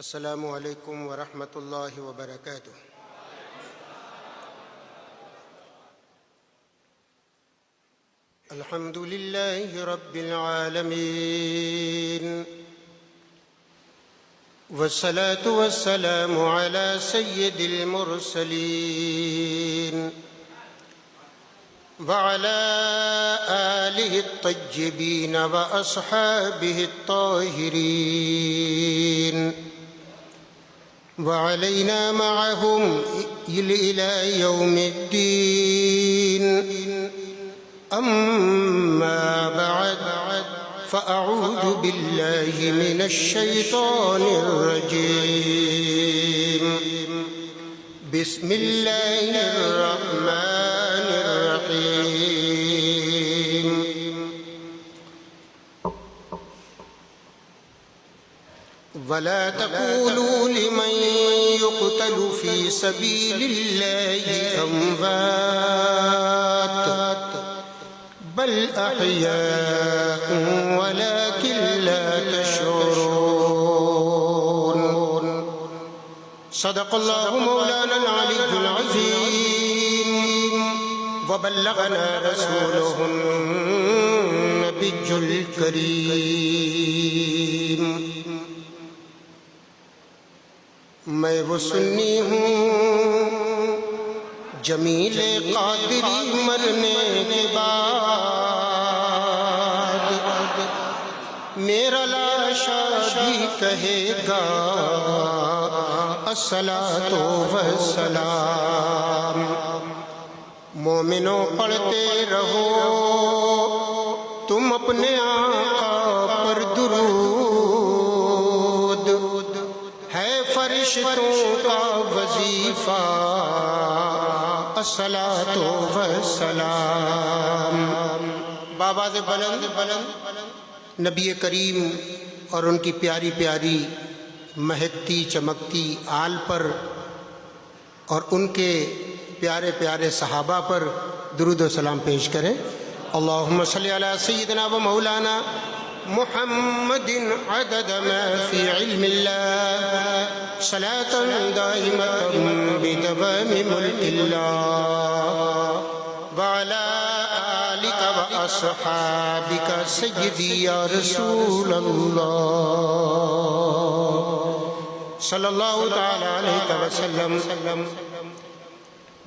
السلام علیکم ورحمۃ اللہ وبرکاتہ۔ الحمد للہ رب العالمین والصلاة والسلام علی سید المرسلین وعلى آلہ الطیبین واصحابہ الطاہرین وعلينا معهم إلى يوم الدين. أما بعد فأعوذ بالله من الشيطان الرجيم. بسم الله الرحمن الرحيم. ولا تقولوا لمن يقتل في سبيل الله أموات بل أحياء ولكن لا تشعرون. صدق الله مولانا العلي العظيم وبلغنا رسوله النبي الكريم. میں وہ سنی ہوں جمیل قادری مرنے کے بعد میرا لاشا بھی کہے گا الصلاۃ والسلام. مومنوں پڑھتے رہو تم اپنے آقا پر درود، فرشتوں کا وظیفہ الصلاۃ والسلام. بآواز بلند نبی کریم اور ان کی پیاری پیاری مہکتی چمکتی آل پر اور ان کے پیارے پیارے صحابہ پر درود و سلام پیش کریں. اللہم صلی علی سیدنا و مولانا محمد عدد ما فی علم اللہ صلاة دائمة بدوام ملک اللہ وعلى آلک و اصحابک سیدی یا رسول اللہ صلی اللہ تعالی علیہ وسلم.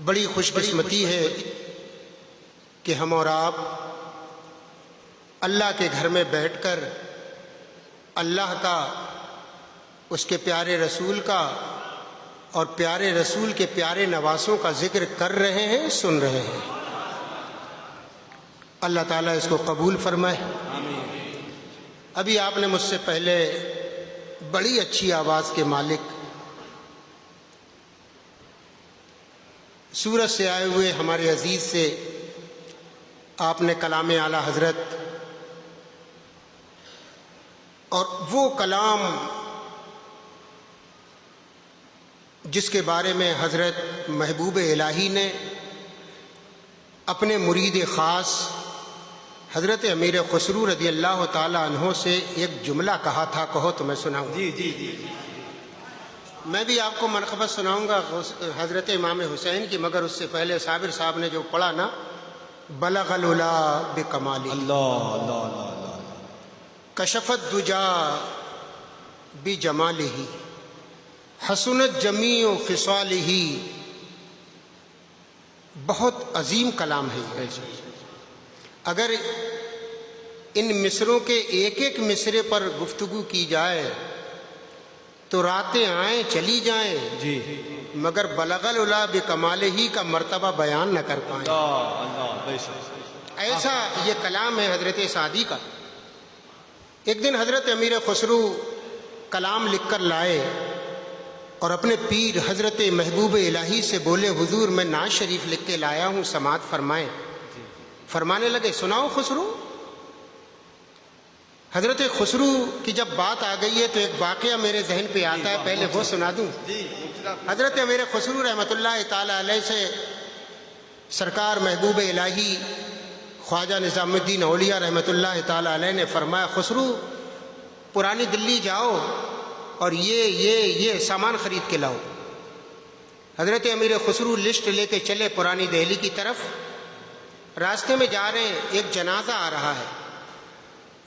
بڑی خوش قسمتی ہے کہ ہم اور آپ اللہ کے گھر میں بیٹھ کر اللہ کا، اس کے پیارے رسول کا اور پیارے رسول کے پیارے نواسوں کا ذکر کر رہے ہیں، سن رہے ہیں. اللہ تعالیٰ اس کو قبول فرمائے. ابھی آپ نے مجھ سے پہلے بڑی اچھی آواز کے مالک سورت سے آئے ہوئے ہمارے عزیز سے آپ نے کلام اعلیٰ حضرت اور وہ کلام جس کے بارے میں حضرت محبوب الہی نے اپنے مرید خاص حضرت امیر خسرو رضی اللہ تعالی عنہ سے ایک جملہ کہا تھا، کہو تو میں سناؤں. جی. میں بھی آپ کو منقبت سناؤں گا حضرت امام حسین کی، مگر اس سے پہلے صابر صاحب نے جو پڑھا نا، بلغ العلا بکمالہ اللہ کشف الدجا بجمالہ حسنت جمیع خصالہ. بہت عظیم کلام ہے. اگر ان مصروں کے ایک ایک مصرے پر گفتگو کی جائے تو راتیں آئیں چلی جائیں جی، مگر بلغ العلا بکمالہ کا مرتبہ بیان نہ کر پائیں. ایسا یہ کلام ہے حضرت سعدی کا. ایک دن حضرت امیر خسرو کلام لکھ کر لائے اور اپنے پیر حضرت محبوب الہی سے بولے، حضور میں نعت شریف لکھ کے لایا ہوں، سماعت فرمائیں. فرمانے لگے سناؤ خسرو. حضرت خسرو کی جب بات آ گئی ہے تو ایک واقعہ میرے ذہن پہ آتا ہے، پہلے وہ سنا دوں. حضرت امیر خسرو رحمۃ اللہ تعالی علیہ سے سرکار محبوب الہی خواجہ نظام الدین اولیاء رحمۃ اللہ تعالی علیہ نے فرمایا، خسرو پرانی دلی جاؤ اور یہ سامان خرید کے لاؤ۔ حضرت امیر خسرو لسٹ لے کے چلے پرانی دہلی کی طرف۔ راستے میں جا رہے ہیں، ایک جنازہ آ رہا ہے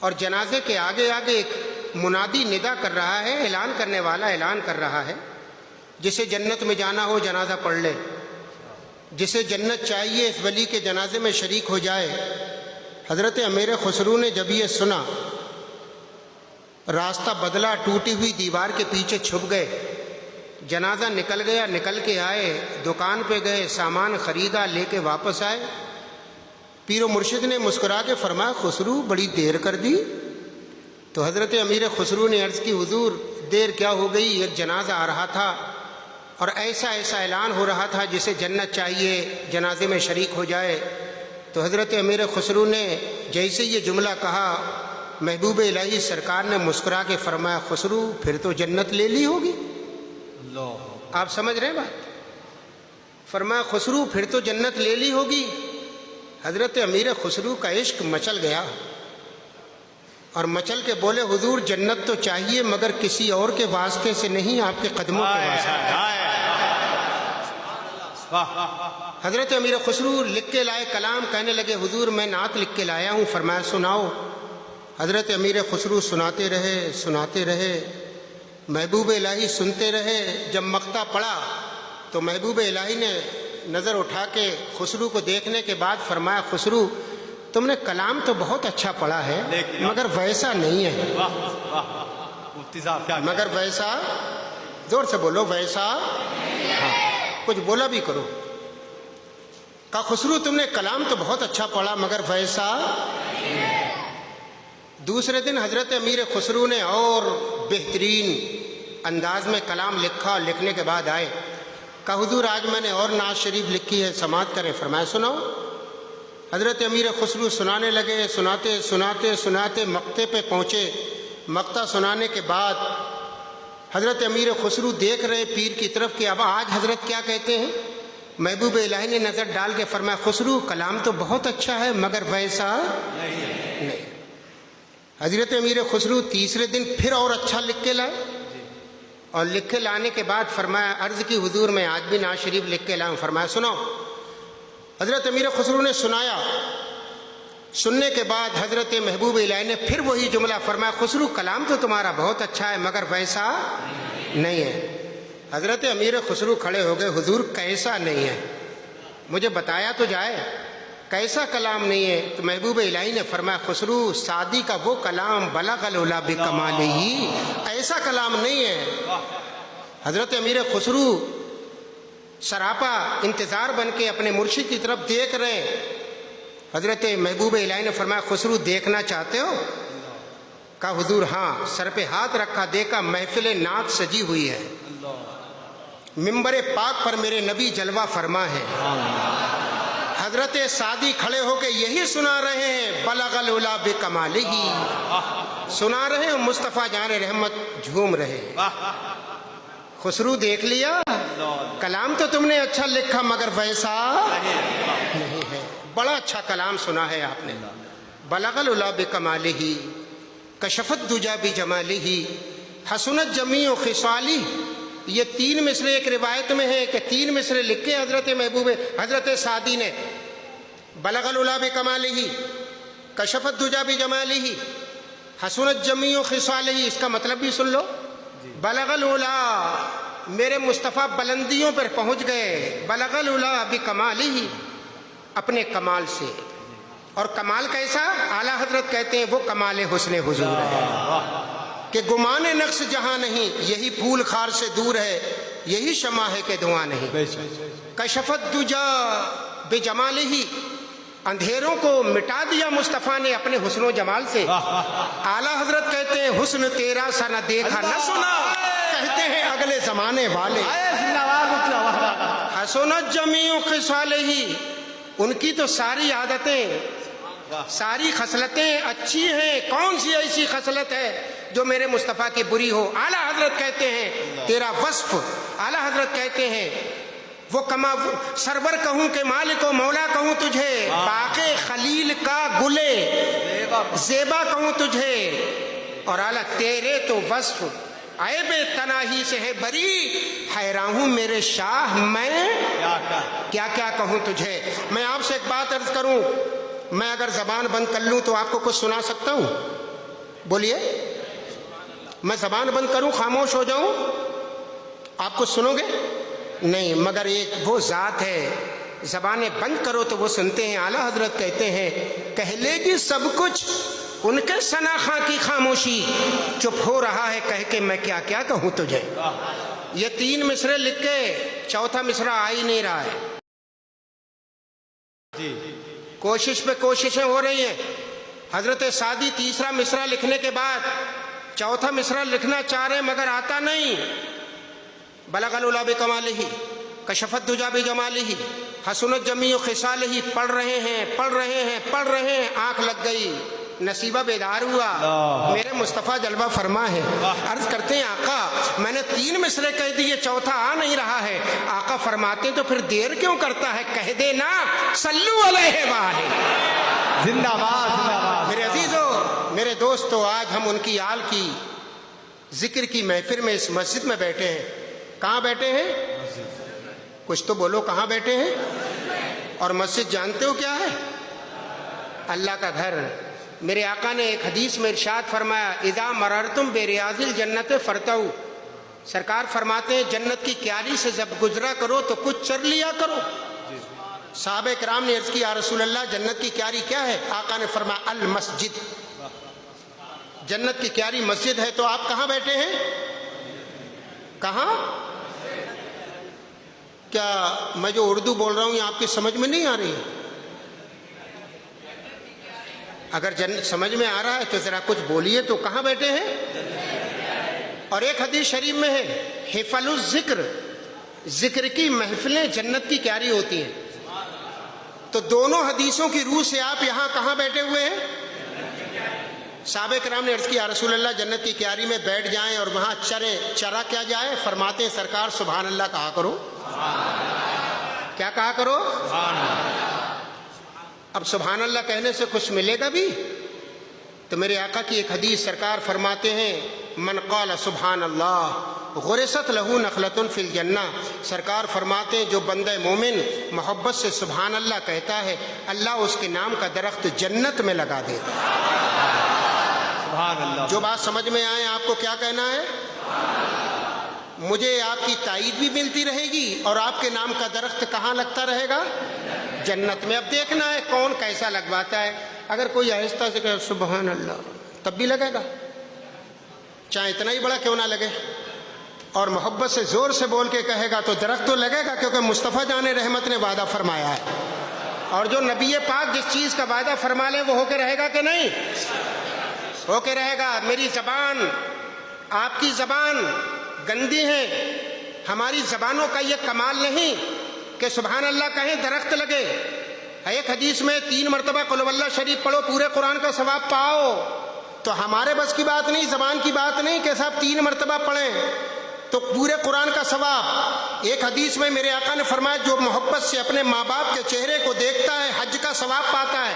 اور جنازے کے آگے آگے ایک منادی ندا کر رہا ہے، اعلان کرنے والا اعلان کر رہا ہے، جسے جنت میں جانا ہو جنازہ پڑھ لے، جسے جنت چاہیے اس ولی کے جنازے میں شریک ہو جائے۔ حضرت امیر خسرو نے جب یہ سنا، راستہ بدلا، ٹوٹی ہوئی دیوار کے پیچھے چھپ گئے۔ جنازہ نکل گیا، نکل کے آئے، دکان پہ گئے، سامان خریدا، لے کے واپس آئے۔ پیر و مرشد نے مسکرا کے فرمایا خسرو بڑی دیر کر دی۔ تو حضرت امیر خسرو نے عرض کی حضور دیر کیا ہو گئی، ایک جنازہ آ رہا تھا اور ایسا اعلان ہو رہا تھا جسے جنت چاہیے جنازے میں شریک ہو جائے۔ تو حضرت امیر خسرو نے جیسے یہ جملہ کہا، محبوب الہی سرکار نے مسکرا کے فرمایا خسرو پھر تو جنت لے لی ہوگی۔ آپ سمجھ رہے ہیں بات؟ فرمایا خسرو پھر تو جنت لے لی ہوگی۔ حضرت امیر خسرو کا عشق مچل گیا اور مچل کے بولے حضور جنت تو چاہیے مگر کسی اور کے واسطے سے نہیں، آپ کے قدموں کے واسطے۔ حضرت امیر خسرو لکھ کے لائے کلام، کہنے لگے حضور میں نعت لکھ کے لایا ہوں۔ فرمایا سناؤ۔ حضرت امیر خسرو سناتے رہے، محبوب الہی سنتے رہے۔ جب مقطع پڑا تو محبوب الہی نے نظر اٹھا کے خسرو کو دیکھنے کے بعد فرمایا خسرو تم نے کلام تو بہت اچھا پڑھا ہے مگر ویسا نہیں ہے۔ مگر ویسا، زور سے بولو، ویسا کچھ بولا بھی کرو۔ کہا خسرو تم نے کلام تو بہت اچھا پڑھا مگر ویسا۔ دوسرے دن حضرت امیر خسرو نے اور بہترین انداز میں کلام لکھا، اور لکھنے کے بعد آئے، کہا حضور آج میں نے اور نعت شریف لکھی ہے، سماعت کریں۔ فرمایا سناؤ۔ حضرت امیر خسرو سنانے لگے، سناتے مقطع پہ پہنچے۔ مقطع سنانے کے بعد حضرت امیر خسرو دیکھ رہے پیر کی طرف کہ اب آج حضرت کیا کہتے ہیں۔ محبوب الہی نے نظر ڈال کے فرمایا خسرو کلام تو بہت اچھا ہے مگر ویسا نہیں۔ حضرت امیر خسرو تیسرے دن پھر اور اچھا لکھ کے لائے، اور لکھ کے لانے کے بعد فرمایا عرض کی حضور میں آج بھی نعت شریف لکھ کے لاؤں۔ فرمایا سناؤ۔ حضرت امیر خسرو نے سنایا۔ سننے کے بعد حضرت محبوب الہی نے پھر وہی جملہ فرمایا خسرو کلام تو تمہارا بہت اچھا ہے مگر ویسا نہیں ہے۔ حضرت امیر خسرو کھڑے ہو گئے، حضور کیسا نہیں ہے، مجھے بتایا تو جائے کیسا کلام نہیں ہے۔ تو محبوب الہی نے فرمایا خسرو سعدی کا وہ کلام بلغ العلا بکمالہ، ایسا کلام نہیں ہے۔ حضرت امیر خسرو سراپا انتظار بن کے اپنے مرشد کی طرف دیکھ رہے۔ حضرت محبوب الہی نے فرمایا خسرو دیکھنا چاہتے ہو؟ کہا حضور ہاں۔ سر پہ ہاتھ رکھا، دیکھا محفل نعت سجی ہوئی ہے، منبر پاک پر میرے نبی جلوہ فرما ہے، حضرت سعدی کھڑے ہو کے یہی سنا رہے ہیں بلغ العلا بکمالہ، سنا رہے ہیں، مصطفیٰ جان رحمت جھوم رہے ہیں۔ خسرو دیکھ لیا، کلام تو تم نے اچھا لکھا مگر ویسا نہیں ہے۔ بڑا اچھا کلام سنا ہے آپ نے، بلغ العلا بکمالہ، کشفت الدجی بجمالہ، حسنت جمیع خصالہ۔ یہ تین مصرے ایک روایت میں ہے کہ تین مصرے لکھے حضرت سعدی نے، بلغ العلا بکمالہ، کشفت الدجی بجمالہ، حسنت جمیع خصالہ۔ اس کا مطلب بھی سن لو، بلغ العلا میرے مصطفیٰ بلندیوں پر پہنچ گئے، بلغ العلا بکمالہ اپنے کمال سے۔ اور کمال کیسا؟ اعلیٰ حضرت کہتے ہیں وہ کمال حسن حضور ہے کہ گمان نقص جہاں نہیں، یہی پھول خار سے دور ہے، یہی شمع ہے کہ دھواں نہیں۔ کشفت دجا بجمالہ، اندھیروں کو مٹا دیا مصطفیٰ نے اپنے حسن و جمال سے۔ اعلیٰ حضرت کہتے ہیں حسن تیرا سا نہ دیکھا نہ سنا، کہتے ہیں اگلے زمانے والے۔ حسنت جمیع خصالہ، ان کی تو ساری عادتیں، ساری خصلتیں اچھی ہیں، کون سی ایسی خصلت ہے جو میرے مصطفیٰ کی بری ہو؟ اعلیٰ حضرت کہتے ہیں تیرا وصف، اعلیٰ حضرت کہتے ہیں وہ کما سرور کہوں کہ مالک و مولا کہوں تجھے، باغ خلیل کا گلے زیبا کہوں تجھے، اور اعلیٰ تیرے تو وصف عیب تناہی سے ہے بری، حیران ہوں میرے شاہ میں کیا کیا کہوں تجھے۔ میں آپ سے ایک بات عرض کروں، میں اگر زبان بند کر لوں تو آپ کو کچھ سنا سکتا ہوں؟ بولیے، میں زبان بند کروں، خاموش ہو جاؤں، آپ کچھ سنو گے؟ نہیں، مگر ایک وہ ذات ہے زبانیں بند کرو تو وہ سنتے ہیں۔ اعلیٰ حضرت کہتے ہیں کہہ لے گی سب کچھ ان کے ثناخواں کی خاموشی، چپ ہو رہا ہے کہہ کے میں کیا کیا کہوں تجھے۔ یہ 3 مصرے لکھ کے چوتھا مصرا آ ہی نہیں رہا ہے۔ کوشش پہ کوششیں ہو رہی ہیں۔ حضرت سعدی تیسرا مصرع لکھنے کے بعد چوتھا مصرع لکھنا چاہ رہے مگر آتا نہیں۔ بلغ العلا بکمالہ، کشف الدجی بجمالہ، حسنت جمیع خصالہ، پڑھ رہے ہیں، آنکھ لگ گئی، نصیبہ بیدار ہوا، میرے مصطفیٰ جلوہ فرما ہے۔ عرض کرتے ہیں آقا میں نے 3 مصرے کہہ دیے، چوتھا آ نہیں رہا ہے۔ آقا فرماتے ہیں تو پھر دیر کیوں کرتا ہے، کہہ دے نا صلو علیہ وآلہ۔ زندہ باد، زندہ باد۔ میرے عزیزو، میرے دوستو، آج ہم ان کی آل کی ذکر کی محفل میں اس مسجد میں بیٹھے ہیں۔ کہاں بیٹھے ہیں؟ کچھ تو بولو، کہاں بیٹھے ہیں؟ اور مسجد جانتے ہو کیا ہے؟ اللہ کا گھر۔ میرے آقا نے ایک حدیث میں ارشاد فرمایا اذا مررتم بریاض الجنت فرتعوا، سرکار فرماتے ہیں جنت کی کیاری سے جب گزرا کرو تو کچھ چر لیا کرو۔ صحابہ کرام نے عرض کی یا رسول اللہ جنت کی کیاری کیا ہے؟ آقا نے فرمایا المسجد، جنت کی کیاری مسجد ہے۔ تو آپ کہاں بیٹھے ہیں؟ کہاں؟ کیا میں جو اردو بول رہا ہوں یہ آپ کی سمجھ میں نہیں آ رہی؟ اگر سمجھ میں آ رہا ہے تو ذرا کچھ بولیے تو، کہاں بیٹھے ہیں؟ اور ایک حدیث شریف میں ہے حفل الذکر، ذکر کی محفلیں جنت کی کیاری ہوتی ہیں۔ تو دونوں حدیثوں کی روح سے آپ یہاں کہاں بیٹھے ہوئے ہیں؟ صحابہ کرام نے عرض کی یا رسول اللہ جنت کی کیاری میں بیٹھ جائیں اور وہاں چرا کیا جائے؟ فرماتے ہیں سرکار سبحان اللہ کہا کرو۔ کیا کہا کرو؟ اب سبحان اللہ کہنے سے کچھ ملے گا بھی؟ تو میرے آقا کی ایک حدیث سرکار فرماتے ہیں من قال سبحان اللہ غرست لہو نخلۃ فی الجنہ، سرکار فرماتے ہیں جو بندہ مومن محبت سے سبحان اللہ کہتا ہے اللہ اس کے نام کا درخت جنت میں لگا دیتا ہے۔ سبحان اللہ۔ جو بات سمجھ میں آئے آپ کو کیا کہنا ہے؟ مجھے آپ کی تائید بھی ملتی رہے گی اور آپ کے نام کا درخت کہاں لگتا رہے گا؟ جنت میں۔ اب دیکھنا ہے کون کیسا لگواتا ہے۔ اگر کوئی آہستہ سے کہے سبحان اللہ تب بھی لگے گا، چاہے اتنا ہی بڑا کیوں نہ لگے، اور محبت سے زور سے بول کے کہے گا تو درخت تو لگے گا، کیونکہ مصطفیٰ جان رحمت نے وعدہ فرمایا ہے۔ اور جو نبی پاک جس چیز کا وعدہ فرما لے وہ ہو کے رہے گا کہ نہیں؟ ہو کے رہے گا۔ میری زبان، آپ کی زبان گندی ہے، ہماری زبانوں کا یہ کمال نہیں کہ سبحان اللہ کہیں درخت لگے۔ ایک حدیث میں 3 مرتبہ قل ہو اللہ شریف پڑھو پورے قرآن کا ثواب پاؤ۔ تو ہمارے بس کی بات نہیں، زبان کی بات نہیں کہ صاحب 3 مرتبہ پڑھیں تو پورے قرآن کا ثواب۔ ایک حدیث میں میرے آقا نے فرمایا جو محبت سے اپنے ماں باپ کے چہرے کو دیکھتا ہے حج کا ثواب پاتا ہے۔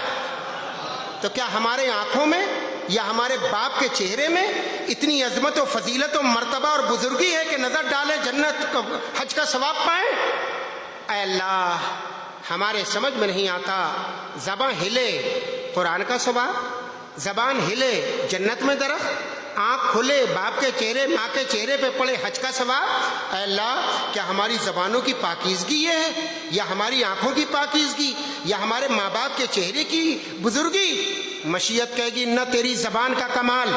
تو کیا ہمارے آنکھوں میں یا ہمارے باپ کے چہرے میں اتنی عظمت و فضیلت و مرتبہ اور بزرگی ہے کہ نظر ڈالیں جنت حج کا ثواب پائیں؟ اے اللہ ہمارے سمجھ میں نہیں آتا۔ زبان ہلے قرآن کا ثواب، زبان ہلے جنت میں درخت، آنکھ کھلے باپ کے چہرے ماں کے چہرے پہ پڑے حج کا ثواب۔ اے اللہ کیا ہماری زبانوں کی پاکیزگی یہ ہے یا ہماری آنکھوں کی پاکیزگی یا ہمارے ماں باپ کے چہرے کی بزرگی؟ مشیت کہے گی نہ تیری زبان کا کمال،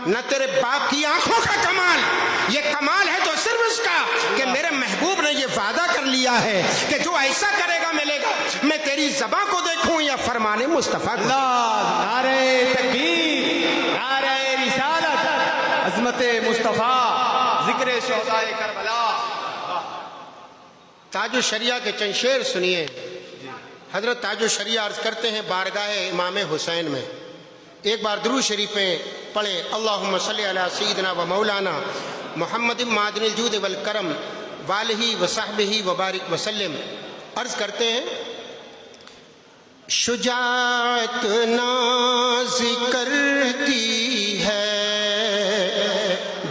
نہ تیرے باپ کی آنکھوں کا کمال، یہ کمال ہے تو صرف اس کا کہ میرے محبوب نے یہ وعدہ کر لیا ہے کہ جو ایسا کرے گا ملے گا۔ میں تیری زبان کو دیکھوں یا فرمان مصطفیٰ کو؟ نعرہ تکبیر، نعرہ رسالت، عظمت مصطفیٰ، ذکر شہداء کربلا۔ تاج الشریعہ کے چند شعر سنیے۔ حضرت تاج الشریعہ عرض کرتے ہیں بارگاہ امام حسین میں ایک بار درود شریف میں پڑھیں اللہم صلی علی سیدنا و مولانا محمد معدن الجود والکرم والہ وصحبہ وبارک وسلم۔ عرض کرتے ہیں شجاعت ناز کرتی ہے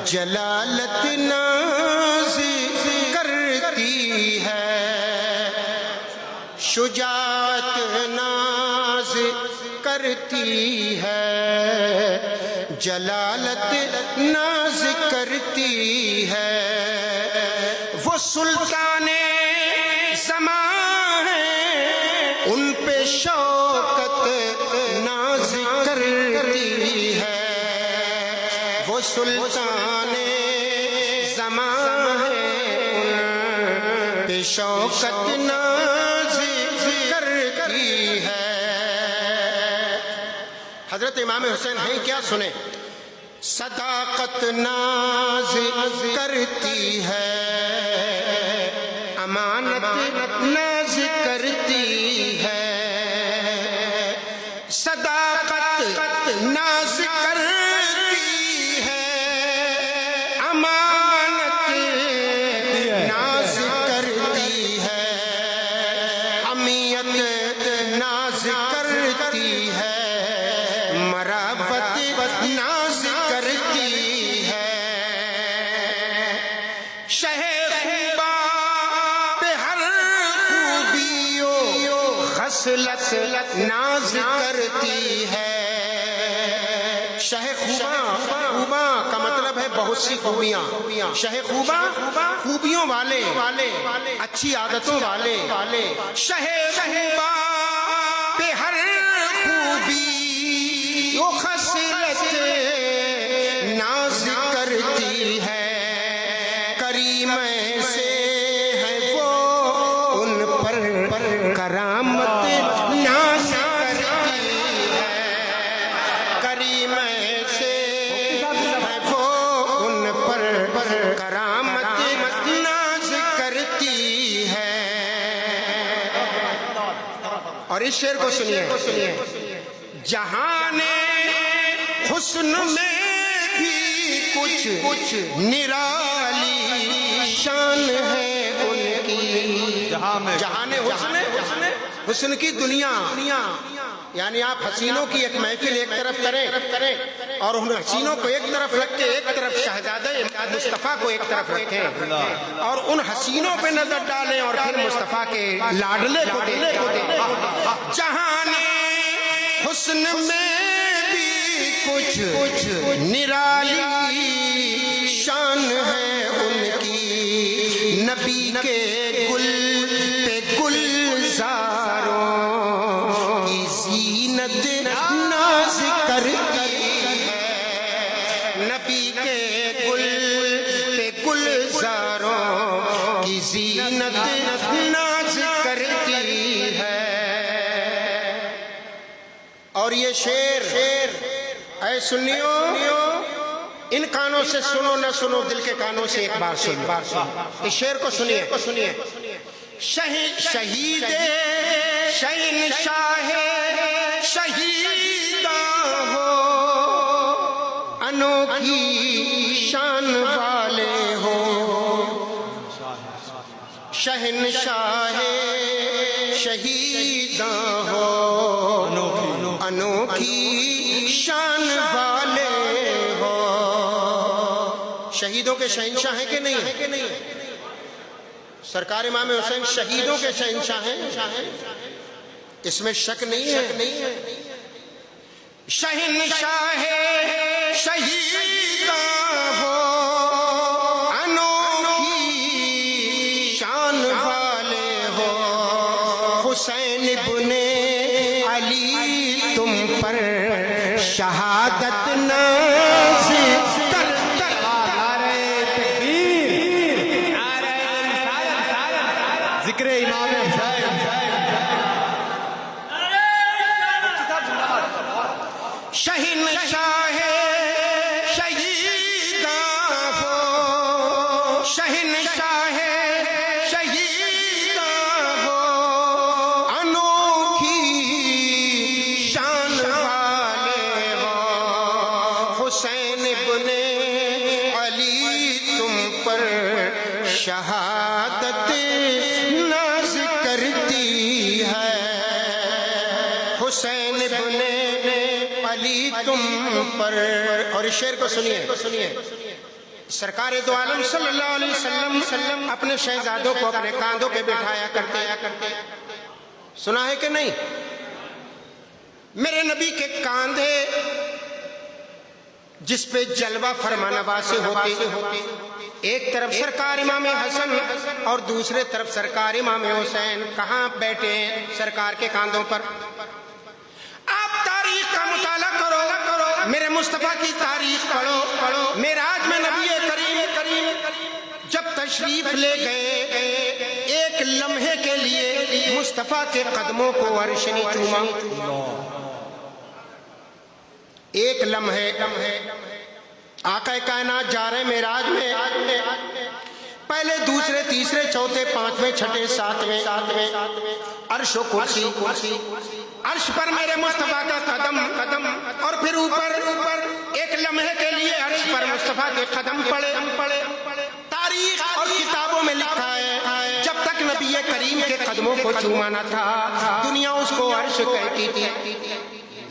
جلال ناز کرتی ہے، شجاعت ناز کرتی ہے، جلالت ناز کرتی ہے، وہ سلطان زمان ہے ان پہ شوکت ناز کرتی ہے، وہ سلطان زمان ہے ان پہ شوکت ناز کرتی ہے۔ حضرت امام حسین ہیں کیا سنیں، صداقت ناز کرتی ہے، امانت ناز کرتی ہے، صداقت ناز کرتی ہے، امانت ناز کرتی ہے، حمیت ناز کرتی ہے، مراوت ناز کرتی ہے، شہ خوبا پہ ہر خوبی و خصلت ناز کرتی ہے، شہ خوبا کا مطلب ہے بہت سی خوبیاں، شہ خوبا خوبیوں والے، اچھی عادتوں والے، شہ خوبا پہ ہر خوبی و خصلت ناز کرتی ہے، کریم سے ہے وہ ان پر کرامت ناز کرتی ہے، کریم سے ہے وہ ان پر کرامت ناز کرتی ہے۔ اور اس شعر کو سنیے، جہان حسن میں بھی کچھ نرالی شان ہے ان کی، جہان حسن کی دنیا، یعنی آپ حسینوں کی ایک محفل ایک طرف کریں اور ان حسینوں کو ایک طرف رکھ کے ایک طرف شہزادہ مصطفیٰ کو ایک طرف رکھیں اور ان حسینوں پہ نظر ڈالیں اور پھر مصطفیٰ کے لاڈلے کو دیکھیں۔ جہان حسن میں بھی کچھ نرالی شان ہے ان کی، نبی کے گل پہ گلزاروں کی زینت ناز کرتی ہے، نبی کے گل پہ گلزاروں کی زینت ناز کرتی ہے۔ اور یہ شعر اے سنیو، ان کانوں سے سنو نہ سنو، دل کے کانوں سے ایک بار سنو، اس شعر کو سنیے، شہید شہنشاہ شہیداں ہو، انوکھی شان والے ہو، شہنشاہ شہیداں ہو، انوکھی شان والے ہو۔ شہیدوں کے شہنشاہ ہیں کہ نہیں؟ سرکار امام حسین شہیدوں کے شہنشاہ ہیں، اس میں شک نہیں ہے۔ شہنشاہ شہیداں ہو، انوکھی شان والے ہو، حسین ابن علی تم پر شہادت ناز کرتا۔ ذکر امام حسین، شہنشاہ شہیداں ہو، شہنشاہ شہیداں ہو، انوکھی شان والے ہو، حسین ابن علی تم پر شہادت ناز کرتی ہے، حسین ابن علی تم پر۔ اور اس شعر کو سنیے، سرکار دو عالم صلی اللہ علیہ وسلم اپنے شہزادوں کو اپنے کاندھوں پہ بٹھایا کرتے، سنا ہے کہ نہیں؟ میرے نبی کے کاندھے جس پہ جلوہ فرما نوازے ہوتے، ایک طرف سرکار امام حسن اور دوسرے طرف سرکار امام حسین کہاں بیٹھے ہیں؟ سرکار کے کاندھوں پر۔ آپ تاریخ کا مطالعہ کرو، میرے مصطفیٰ کی تاریخ پڑھو۔ معراج میں نبی کریم جب تشریف لے گئے، ایک لمحے کے لیے مصطفیٰ کے قدموں کو عرش نے چوما۔ ایک لمحے آقا کائنات جا رہے معراج میں، پہلے دوسرے تیسرے چوتھے پانچویں چھٹے ساتویں، عرش و کرسی، عرش پر میرے مصطفیٰ کا قدم، اور پھر اوپر ایک لمحے کے لیے عرش پر مصطفیٰ کے قدم پڑے۔ تاریخ اور کتابوں میں لکھا ہے جب تک نبی کریم کے قدموں کو چوما نہ تھا دنیا اس کو عرش کہتی تھی،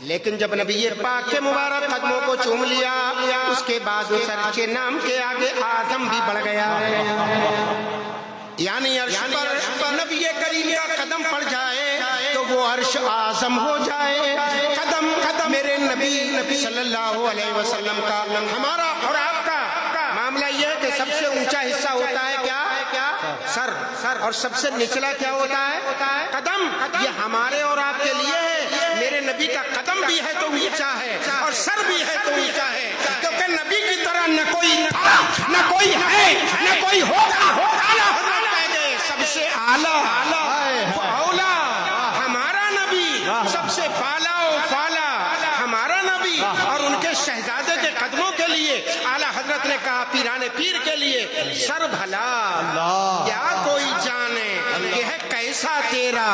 لیکن جب نبی پاک کے مبارک قدموں کو چوم لیا اس کے بعد اس عرش کے نام کے آگے اعظم بھی بڑھ گیا ہے، یعنی عرش پر نبی کریم کا قدم پڑ جائے تو وہ عرش اعظم ہو جائے۔ قدم میرے نبی صلی اللہ علیہ وسلم کا، ہمارا اور آپ کا معاملہ یہ ہے کہ سب سے اونچا حصہ ہوتا ہے کیا؟ سر، اور سب سے نچلا کیا ہوتا ہے؟ قدم۔ یہ ہمارے اور آپ کے لیے ہے، میرے نبی کا قدم بھی ہے تو اونچا ہے اور سر بھی ہے تو اونچا ہے، کیونکہ نبی کی طرح نہ کوئی تھا، نہ کوئی ہے، نہ کوئی ہوگا۔ اعلیٰ حضرت کہہ گئے سب سے اعلیٰ اولا ہمارا نبی، سب سے بالا و فالا ہمارا نبی، اور ان کے شہزادے کے قدموں کے لیے اعلیٰ حضرت نے کہا پیران پیر کے لیے سر بھلا کیا کوئی جانے یہ ہے کیسا تیرا،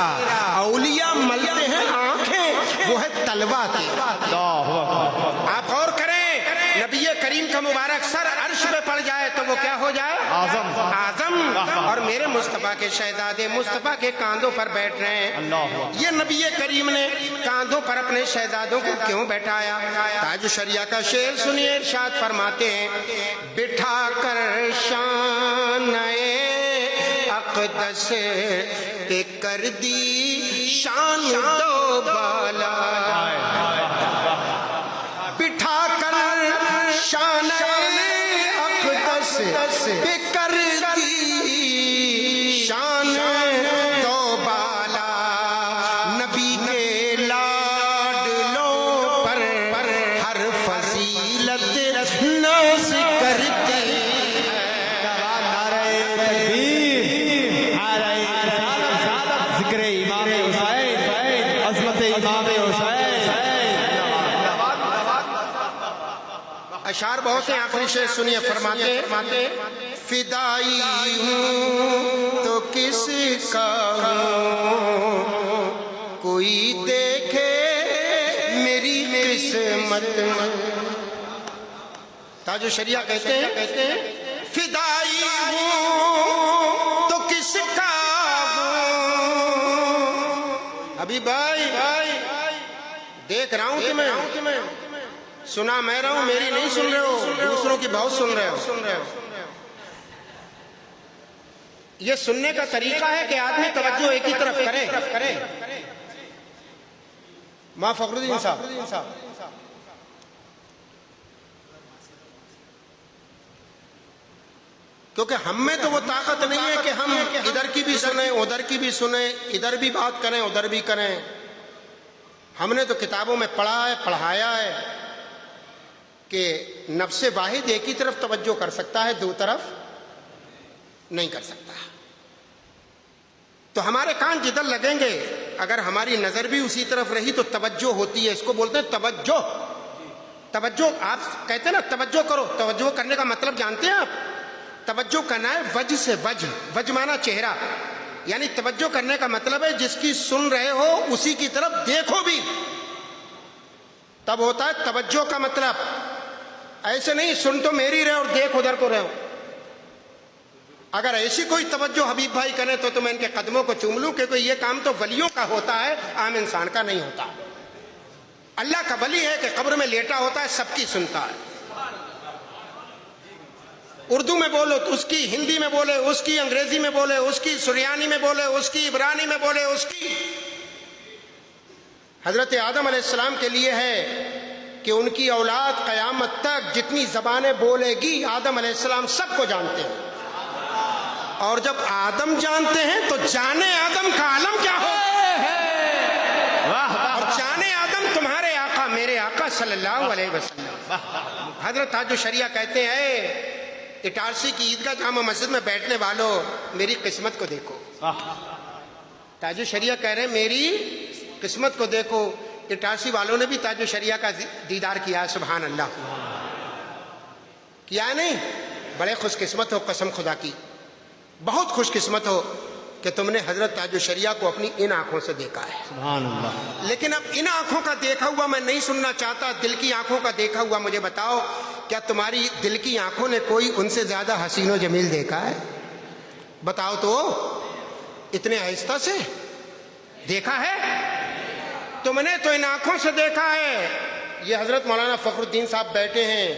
اولیاء ملتے ہیں آنکھیں وہ ہے تلوہ تیرا۔ آپ غور کریں، نبی کریم کا مبارک سر عرش پہ پڑ جائے تو وہ کیا ہو جائے؟ اعظم۔ اور میرے مصطفیٰ کے شہزادے مصطفیٰ کے کاندھوں پر بیٹھ رہے ہیں۔ یہ نبی کریم نے کاندھوں پر اپنے شہزادوں کو کیوں بیٹھایا؟ تاج الشریعہ کا شعر سنیے، ارشاد فرماتے ہیں بٹھا کر شان اقدس پہ کر دی شان دو بالا، بٹھا کر شان اقدس پہ کر دی شان دو بالا، نبی کے لاڈلوں پر ہر فضیلت ناز کرتی ذکر امام حسین، عظمت امام حسین۔ اشعار بہت ہیں، آخری شعر سنیے، فرماتے فدائی ہوں تو کس کا ہوں، کوئی دیکھے میری قسمت۔ تاج الشریعہ کہتے ہیں فدائی ہوں تو کس کا ہوں، ابھی بھائی دیکھ رہا ہوں تمہیں، سنا میں رہا ہوں، میری نہیں سن رہے ہو، دوسروں کی بہت سن رہے ہو۔ یہ سننے کا طریقہ ہے کہ آدمی توجہ ایک ہی طرف کرے۔ ماں فخر الدین صاحب، کیونکہ ہم میں تو وہ طاقت نہیں ہے کہ ہم ادھر کی بھی سنیں ادھر کی بھی سنیں، ادھر بھی بات کریں ادھر بھی کریں۔ ہم نے تو کتابوں میں پڑھا ہے، پڑھایا ہے کہ نفس واحد ایک ہی طرف توجہ کر سکتا ہے، دو طرف نہیں کر سکتا۔ تو ہمارے کان جدھر لگیں گے، اگر ہماری نظر بھی اسی طرف رہی تو توجہ ہوتی ہے، اس کو بولتے ہیں توجہ۔ توجہ آپ کہتے ہیں نا توجہ کرو، توجہ کرنے کا مطلب جانتے ہیں آپ؟ توجہ کرنا ہے وجہ سے، وجہ مانا چہرہ، یعنی توجہ کرنے کا مطلب ہے جس کی سن رہے ہو اسی کی طرف دیکھو بھی، تب ہوتا ہے توجہ کا مطلب۔ ایسے نہیں سن تو میری رہے اور دیکھ ادھر کو رہے۔ اگر ایسی کوئی توجہ حبیب بھائی کریں تو میں ان کے قدموں کو چوم لوں، کیونکہ یہ کام تو ولیوں کا ہوتا ہے، عام انسان کا نہیں ہوتا۔ اللہ کا ولی ہے کہ قبر میں لیٹا ہوتا ہے، سب کی سنتا ہے۔ اردو میں بولو تو اس کی، ہندی میں بولے اس کی، انگریزی میں بولے اس کی، سریانی میں بولے اس کی، عبرانی میں بولے اس کی۔ حضرت آدم علیہ السلام کے لیے ہے کہ ان کی اولاد قیامت تک جتنی زبانیں بولے گی آدم علیہ السلام سب کو جانتے ہیں، اور جب آدم جانتے ہیں تو جانے آدم کا عالم کیا ہو، اور جانے آدم تمہارے آقا میرے آقا صلی اللہ علیہ وسلم۔ حضرت تاج الشریعہ کہتے ہیں اٹارسی کی عیدگاہ جامع مسجد میں بیٹھنے والوں میری قسمت کو دیکھو۔ تاج الشریعہ کہہ رہے ہیں میری قسمت کو دیکھو۔ اٹارسی والوں نے بھی تاج الشریعہ کا دیدار کیا، سبحان اللہ، کیا نہیں؟ بڑے خوش قسمت ہو، قسم خدا کی بہت خوش قسمت ہو کہ تم نے حضرت تاج الشریعہ کو اپنی ان آنکھوں سے دیکھا ہے، سبحان اللہ۔ لیکن اب ان آنکھوں کا دیکھا ہوا میں نہیں سننا چاہتا، دل کی آنکھوں کا دیکھا ہوا مجھے بتاؤ، کیا تمہاری دل کی آنکھوں نے کوئی ان سے زیادہ حسین و جمیل دیکھا ہے؟ بتاؤ تو، اتنے آہستہ سے دیکھا ہے؟ تم نے تو ان آنکھوں سے دیکھا ہے۔ یہ حضرت مولانا فخر الدین صاحب بیٹھے ہیں،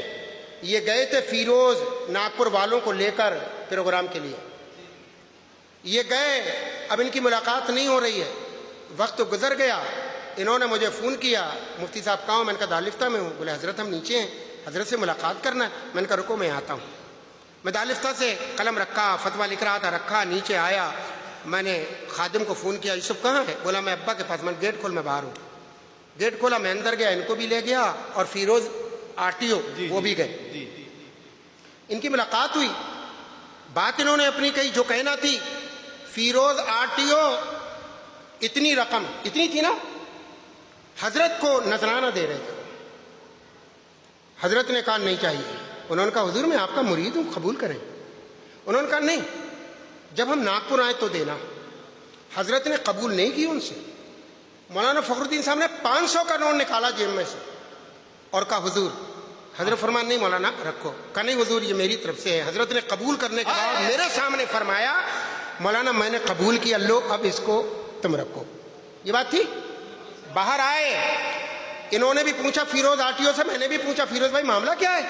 یہ گئے تھے فیروز ناگپور والوں کو لے کر پروگرام کے لیے، یہ گئے، اب ان کی ملاقات نہیں ہو رہی ہے، وقت گزر گیا، انہوں نے مجھے فون کیا، مفتی صاحب کہاں ہو؟ میں نے کہا دارالفتہ میں ہوں۔ بولے حضرت ہم نیچے ہیں، حضرت سے ملاقات کرنا ہے۔ میں نے کہا رکو میں آتا ہوں۔ میں دارالفتہ سے قلم رکھا، فتویٰ لکھ رہا تھا، رکھا، نیچے آیا، میں نے خادم کو فون کیا، یوسف کہاں ہے؟ بولا میں ابا کے پاس۔ میں گیٹ کھول، میں باہر ہوں۔ گیٹ کھولا، میں اندر گیا، ان کو بھی لے گیا، اور فیروز RTO وہ بھی گئے، ان کی ملاقات ہوئی، بات انہوں نے اپنی کہی جو کہنا تھی۔ فیروز RTO اتنی رقم، اتنی تھی نا، حضرت کو نذرانہ دے رہے تھے۔ حضرت نے کہا نہیں چاہیے، انہوں نے کہا حضور میں آپ کا مرید ہوں، قبول کریں۔ انہوں نے کہا نہیں، جب ہم ناگپور آئے تو دینا۔ حضرت نے قبول نہیں کی ان سے۔ مولانا فخر الدین صاحب نے 500 کا نوٹ نکالا جیب میں سے اور کہا حضور۔ حضرت فرمایا نہیں مولانا رکھو۔ کہا نہیں حضور یہ میری طرف سے ہے۔ حضرت نے قبول کرنے کے بعد میرے سامنے فرمایا مولانا میں نے قبول کیا، لو اب اس کو تم رکھو۔ یہ بات تھی۔ باہر آئے، انہوں نے بھی پوچھا فیروز RTO سے، میں نے بھی پوچھا فیروز بھائی معاملہ کیا ہے،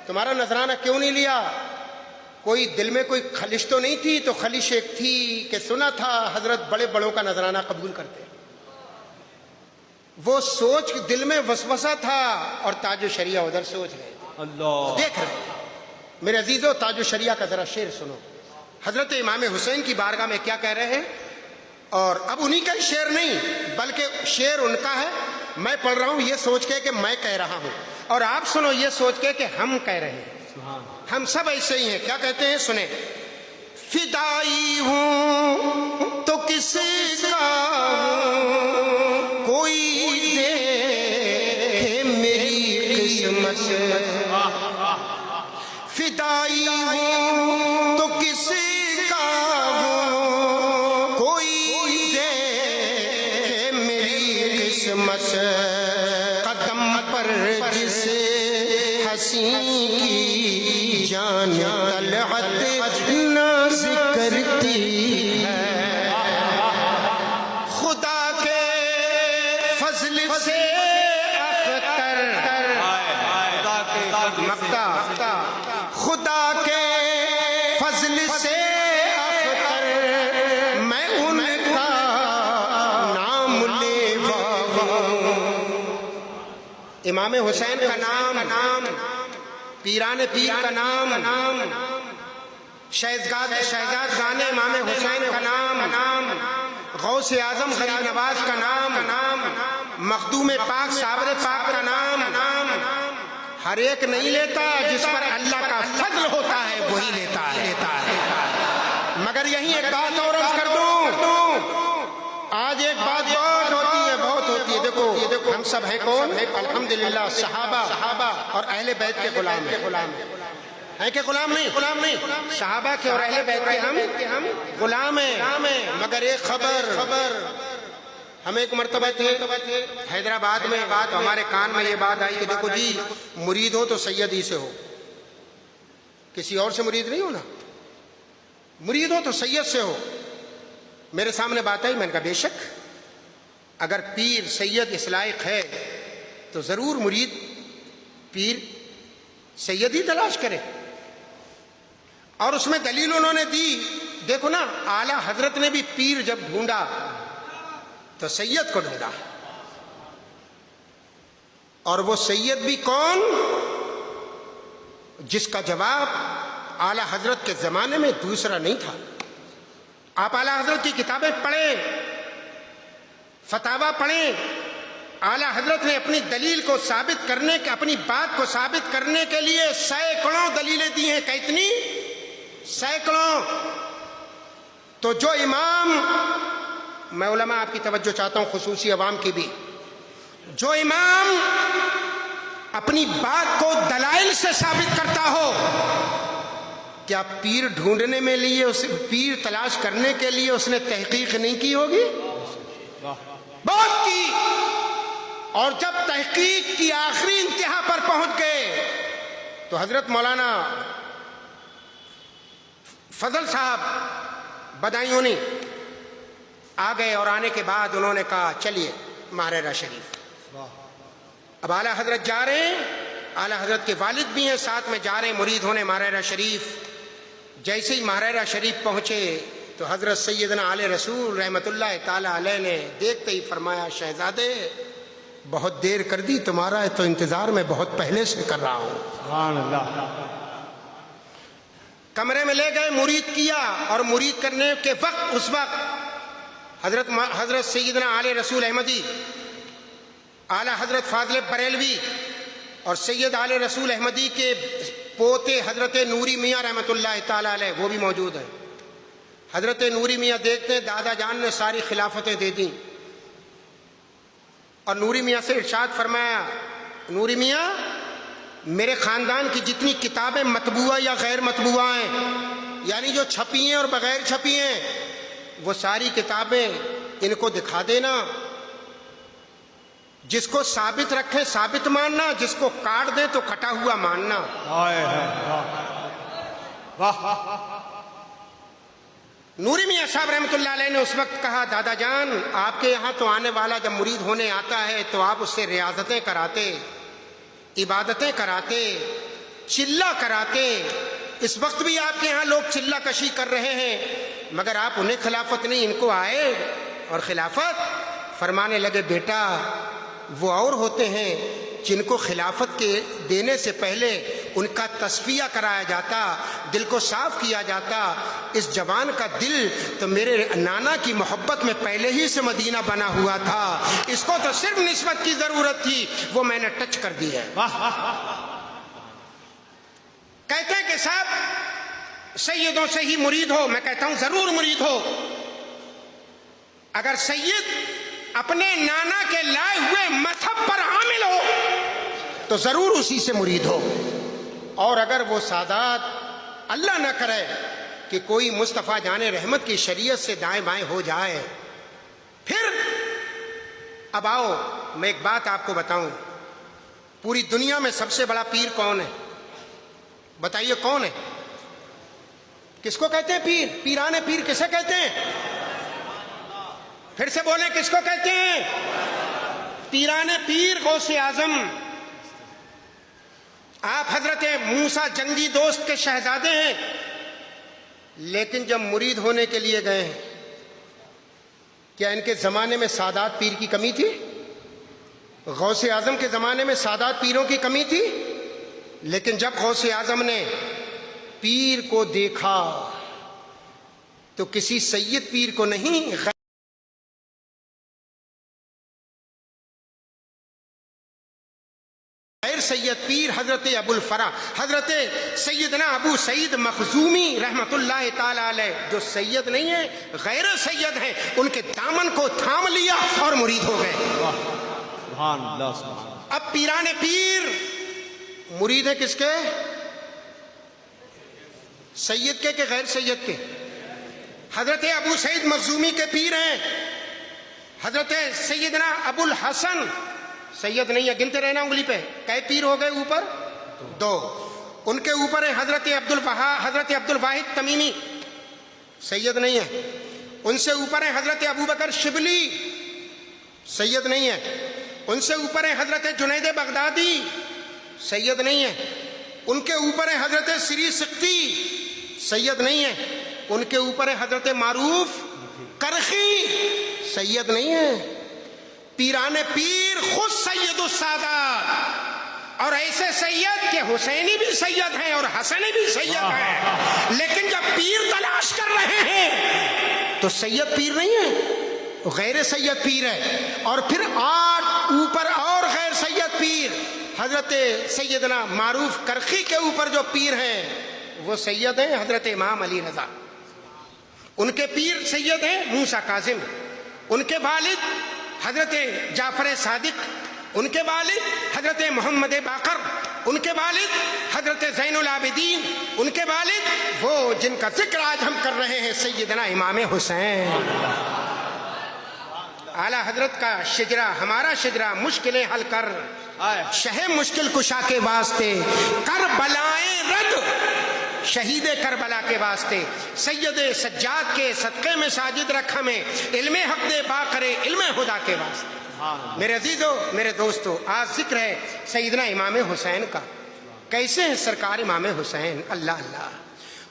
تمہارا نذرانہ کیوں نہیں لیا؟ کوئی دل میں کوئی خلش تو نہیں تھی؟ تو خلش ایک تھی کہ سنا تھا حضرت بڑے بڑوں کا نذرانہ قبول کرتے، وہ سوچ دل میں وسوسہ تھا، اور تاج الشریعہ ادھر سوچ رہے اللہ دیکھ رہے۔ میرے عزیزو تاج الشریعہ کا ذرا شعر سنو، حضرت امام حسین کی بارگاہ میں کیا کہہ رہے ہیں، اور اب انہی کا ہی شعر نہیں بلکہ شعر ان کا ہے، میں پڑھ رہا ہوں یہ سوچ کے کہ میں کہہ رہا ہوں، اور آپ سنو یہ سوچ کے کہ ہم کہہ رہے ہیں، ہم سب ایسے ہی ہیں۔ کیا کہتے ہیں سنیں، فدائی ہوں تو کسی کا ہوں، کوئی دیکھے میری قسمت، فدائی ہوں تو کسی کا ہوں، کوئی دیکھے میری قسمت، قدم پر جس حسین کی جان طلعت ناز کرتی ہے، خدا کے فضل سے اختر، مقتا خدا کے فضل سے اختر، میں ان کا نام لیوا ہوں۔ امام حسین کا نام، پیران پیر کا نام، شہزاد گانے امام حسین کا نام، غوث اعظم غریب نواز کا نام، مخدوم پاک صابر پاک کا نام، ہر ایک نہیں لیتا، جس پر اللہ کا فضل ہوتا ہے وہی لیتا ہے۔ مگر یہیں ایک بات اور عرض کر دوں، آج ایک بات بہت ہوتی ہے، دیکھو ہم سب ہیں کون؟ الحمدللہ صحابہ اور اہل بیت کے غلام ہیں کہ غلام نہیں، صحابہ کے اور اہل بیت کے ہم غلام ہیں۔ مگر ایک خبر، ہم ایک مرتبہ تھے حیدرآباد میں، تو ہمارے کان میں یہ بات آئی کہ دیکھو جی مرید ہو تو سید ہی سے ہو، کسی اور سے مرید نہیں ہونا، مرید ہو تو سید سے ہو۔ میرے سامنے بات آئی، میں نے کہا بے شک، اگر پیر سید اس لائق ہے تو ضرور مرید پیر سید ہی تلاش کرے۔ اور اس میں دلیل انہوں نے دی. دیکھو نا، اعلی حضرت نے بھی پیر جب ڈھونڈا تو سید کو ڈھونڈا، اور وہ سید بھی کون؟ جس کا جواب اعلی حضرت کے زمانے میں دوسرا نہیں تھا. آپ اعلی حضرت کی کتابیں پڑھیں، فتاوا پڑھیں. اعلی حضرت نے اپنی دلیل کو ثابت کرنے کے، اپنی بات کو ثابت کرنے کے لیے سینکڑوں دلیلیں دی ہیں. کتنی؟ سینکڑوں. تو جو امام، میں علماء آپ کی توجہ چاہتا ہوں، خصوصی عوام کی بھی، جو امام اپنی بات کو دلائل سے ثابت کرتا ہو، کیا پیر ڈھونڈنے میں لیے، اس پیر تلاش کرنے کے لیے اس نے تحقیق نہیں کی ہوگی؟ بہت کی. اور جب تحقیق کی آخری انتہا پر پہنچ گئے تو حضرت مولانا فضل صاحب بدایونی آ گئے، اور آنے کے بعد انہوں نے کہا چلیے ماہرہ شریف. اب اعلیٰ حضرت جا رہے ہیں، اعلیٰ حضرت کے والد بھی ہیں ساتھ میں، جا رہے ہیں مرید ہونے ماہرہ شریف. جیسے ہی ماہرہ شریف پہنچے تو حضرت سیدنا آل رسول رحمۃ اللہ تعالی علیہ نے دیکھتے ہی فرمایا، شہزادے بہت دیر کر دی، تمہارا تو انتظار میں بہت پہلے سے کر رہا ہوں. سبحان اللہ. کمرے میں لے گئے، مرید کیا، اور مرید کرنے کے وقت، اس وقت حضرت سیدنا آل رسول احمدی، اعلیٰ حضرت فاضل بریلوی اور سید آل رسول احمدی کے پوتے حضرت نوری میاں رحمۃ اللہ تعالی علیہ وہ بھی موجود ہیں. حضرت نوری میاں دیکھتے ہیں دادا جان نے ساری خلافتیں دے دیں، اور نوری میاں سے ارشاد فرمایا، نوری میاں میرے خاندان کی جتنی کتابیں مطبوعہ یا غیر مطبوعہ ہیں، یعنی جو چھپی ہیں اور بغیر چھپی ہیں، وہ ساری کتابیں ان کو دکھا دینا. جس کو ثابت رکھیں ثابت ماننا، جس کو کاٹ دیں تو کٹا ہوا ماننا. نوری میاں صاحب رحمۃ اللہ علیہ نے اس وقت کہا، دادا جان آپ کے یہاں تو آنے والا جب مرید ہونے آتا ہے تو آپ اس سے ریاضتیں کراتے، عبادتیں کراتے، چلہ کراتے. اس وقت بھی آپ کے یہاں لوگ چلہ کشی کر رہے ہیں، مگر آپ انہیں خلافت نہیں، ان کو آئے اور خلافت. فرمانے لگے، بیٹا وہ اور ہوتے ہیں جن کو خلافت کے دینے سے پہلے ان کا تصفیہ کرایا جاتا، دل کو صاف کیا جاتا. اس جوان کا دل تو میرے نانا کی محبت میں پہلے ہی سے مدینہ بنا ہوا تھا، اس کو تو صرف نسبت کی ضرورت تھی، وہ میں نے ٹچ کر دی ہے. کہتے ہیں کہ صاحب سیدوں سے ہی مرید ہو. میں کہتا ہوں ضرور مرید ہو. اگر سید اپنے نانا کے لائے ہوئے مذہب پر عامل ہو تو ضرور اسی سے مرید ہو. اور اگر وہ سادات، اللہ نہ کرے کہ کوئی مصطفیٰ جان رحمت کی شریعت سے دائیں بائیں ہو جائے، پھر اب آؤ میں ایک بات آپ کو بتاؤں. پوری دنیا میں سب سے بڑا پیر کون ہے؟ بتائیے کون ہے؟ کس کو کہتے ہیں پیر؟ پیران پیر کسے کہتے ہیں؟ پھر سے بولیں، کس کو کہتے ہیں؟ پیران پیر غوث اعظم. آپ حضرت موسیٰ جنگی دوست کے شہزادے ہیں، لیکن جب مرید ہونے کے لیے گئے ہیں، کیا ان کے زمانے میں سادات پیر کی کمی تھی؟ غوث اعظم کے زمانے میں سادات پیروں کی کمی تھی؟ لیکن جب غوث اعظم نے پیر کو دیکھا تو کسی سید پیر کو نہیں، سید پیر حضرت ابو الفرا، حضرت سیدنا ابو سعید مخزومی رحمت اللہ تعالی علیہ، جو سید نہیں ہیں، غیر سید ہیں، ان کے دامن کو تھام لیا اور مرید ہو گئے. سبحان اللہ سبحان اللہ. اب پیران پیر مرید ہیں کس کے؟ سید کے کہ غیر سید کے؟ حضرت ابو سعید مخزومی کے پیر ہیں. حضرت سیدنا ابو الحسن، سید نہیں ہے، گنتے رہنا انگلی پہ، کئے پیر ہو گئے اوپر؟ دو. ان کے اوپر ہے حضرت حضرت عبد الواحد تمیمی، سید نہیں ہے. ان سے اوپر ہے حضرت ابو بکر شبلی، سید نہیں ہے. ان سے اوپر ہے حضرت جنید بغدادی، سید نہیں ہے. ان کے اوپر ہے حضرت سری سقطی، سید نہیں ہے، ان کے اوپر ہے حضرت معروف کرخی، سید نہیں ہے۔ پیران پیر خود سید السادات، اور ایسے سید کہ حسینی بھی سید ہیں اور حسنی بھی سید ہیں، لیکن جب پیر تلاش کر رہے ہیں تو سید پیر نہیں ہے، غیر سید پیر ہے۔ اور پھر 8 اوپر اور غیر سید پیر، حضرت سیدنا معروف کرخی کے اوپر جو پیر ہیں وہ سید ہیں حضرت امام علی رضا، ان کے پیر سید ہیں موسیٰ کاظم، ان کے والد حضرت جعفر صادق، ان کے والد حضرت محمد باقر، ان کے والد حضرت زین العابدین، ان کے والد وہ جن کا ذکر آج ہم کر رہے ہیں سیدنا امام حسین۔ اعلیٰ حضرت کا شجرہ، ہمارا شجرہ، مشکلیں حل کر شہ مشکل کشا کے واسطے، کربلائیں رد شہید کربلا کے واسطے، سید سجاد کے صدقے میں ساجد رکھ ہمیں، علم حق دے باقر علم خدا کے واسطے۔ میرے عزیزو، میرے دوستو، آج ذکر ہے سیدنا امام حسین کا۔ کیسے ہیں سرکار امام حسین؟ اللہ اللہ،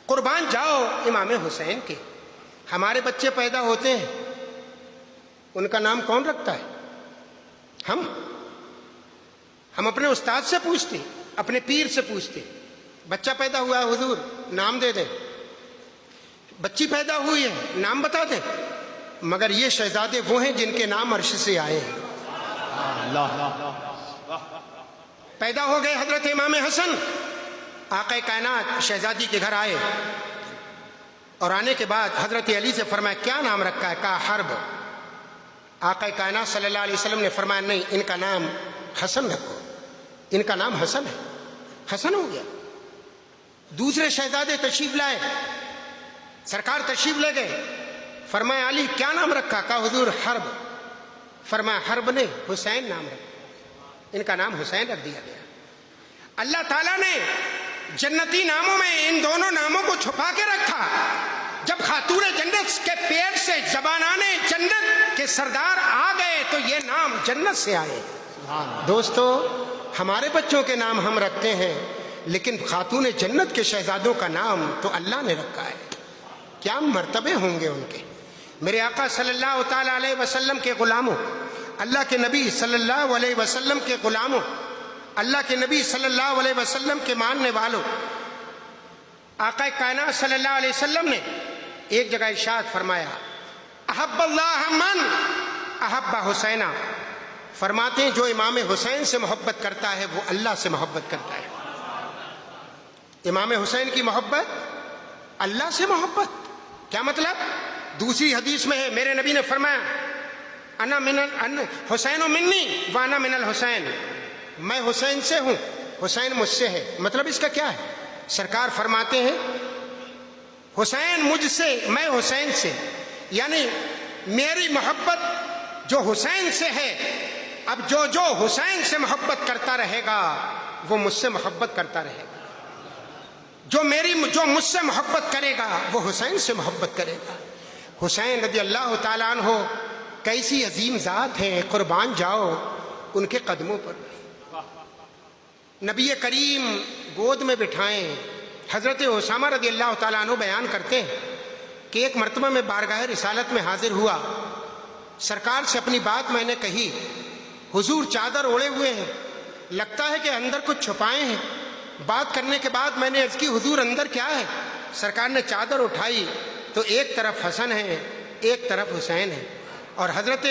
قربان جاؤ امام حسین کے۔ ہمارے بچے پیدا ہوتے ہیں، ان کا نام کون رکھتا ہے؟ ہم اپنے استاد سے پوچھتے، اپنے پیر سے پوچھتے، بچہ پیدا ہوا ہے حضور نام دے دیں، بچی پیدا ہوئی ہے نام بتا دیں، مگر یہ شہزادے وہ ہیں جن کے نام عرش سے آئے ہیں۔ پیدا ہو گئے حضرت امام حسن، آقا کائنات شہزادی کے گھر آئے، اور آنے کے بعد حضرت علی سے فرمایا کیا نام رکھا ہے؟ کہا حرب۔ آقا کائنات صلی اللہ علیہ وسلم نے فرمایا نہیں، ان کا نام حسن رکھو، ان کا نام حسن ہے۔ حسن ہو گیا۔ دوسرے شہزادے تشریف لائے، سرکار تشریف لے گئے، فرمایا علی کیا نام رکھا؟ کہا حضور حرب۔ فرمایا حرب نے حسین نام رکھا، ان کا نام حسین رکھ دیا گیا۔ اللہ تعالیٰ نے جنتی ناموں میں ان دونوں ناموں کو چھپا کے رکھا۔ جب خاتون جنت کے پیٹ سے زبانان جنت کے سردار آ گئے تو یہ نام جنت سے آئے۔ دوستو، ہمارے بچوں کے نام ہم رکھتے ہیں، لیکن خاتون جنت کے شہزادوں کا نام تو اللہ نے رکھا ہے۔ کیا مرتبے ہوں گے ان کے۔ میرے آقا صلی اللہ تعالیٰ علیہ وسلم کے غلاموں، اللہ کے نبی صلی اللہ علیہ وسلم کے غلاموں، اللہ کے نبی صلی اللہ علیہ وسلم کے ماننے والوں، آقا کائنات صلی اللہ علیہ وسلم نے ایک جگہ ارشاد فرمایا، احب اللہ من احب حسینہ، فرماتے ہیں جو امام حسین سے محبت کرتا ہے وہ اللہ سے محبت کرتا ہے۔ امام حسین کی محبت، اللہ سے محبت، کیا مطلب؟ دوسری حدیث میں ہے، میرے نبی نے فرمایا انا من حسین منی وانا من الحسین، میں حسین سے ہوں، حسین مجھ سے ہے۔ مطلب اس کا کیا ہے؟ سرکار فرماتے ہیں حسین مجھ سے، میں حسین سے، یعنی میری محبت جو حسین سے ہے، اب جو حسین سے محبت کرتا رہے گا وہ مجھ سے محبت کرتا رہے گا، جو مجھ سے محبت کرے گا وہ حسین سے محبت کرے گا۔ حسین رضی اللہ تعالیٰ عنہ کیسی عظیم ذات ہیں، قربان جاؤ ان کے قدموں پر۔ نبی کریم گود میں بٹھائیں۔ حضرت اسامہ رضی اللہ تعالیٰ عنہ بیان کرتے ہیں کہ ایک مرتبہ میں بارگاہ رسالت میں حاضر ہوا، سرکار سے اپنی بات میں نے کہی، حضور چادر اوڑے ہوئے ہیں، لگتا ہے کہ اندر کچھ چھپائے ہیں۔ بات کرنے کے بعد میں نے عرض کی حضور اندر کیا ہے؟ سرکار نے چادر اٹھائی تو ایک طرف حسن ہے، ایک طرف حسین ہے، اور حضرت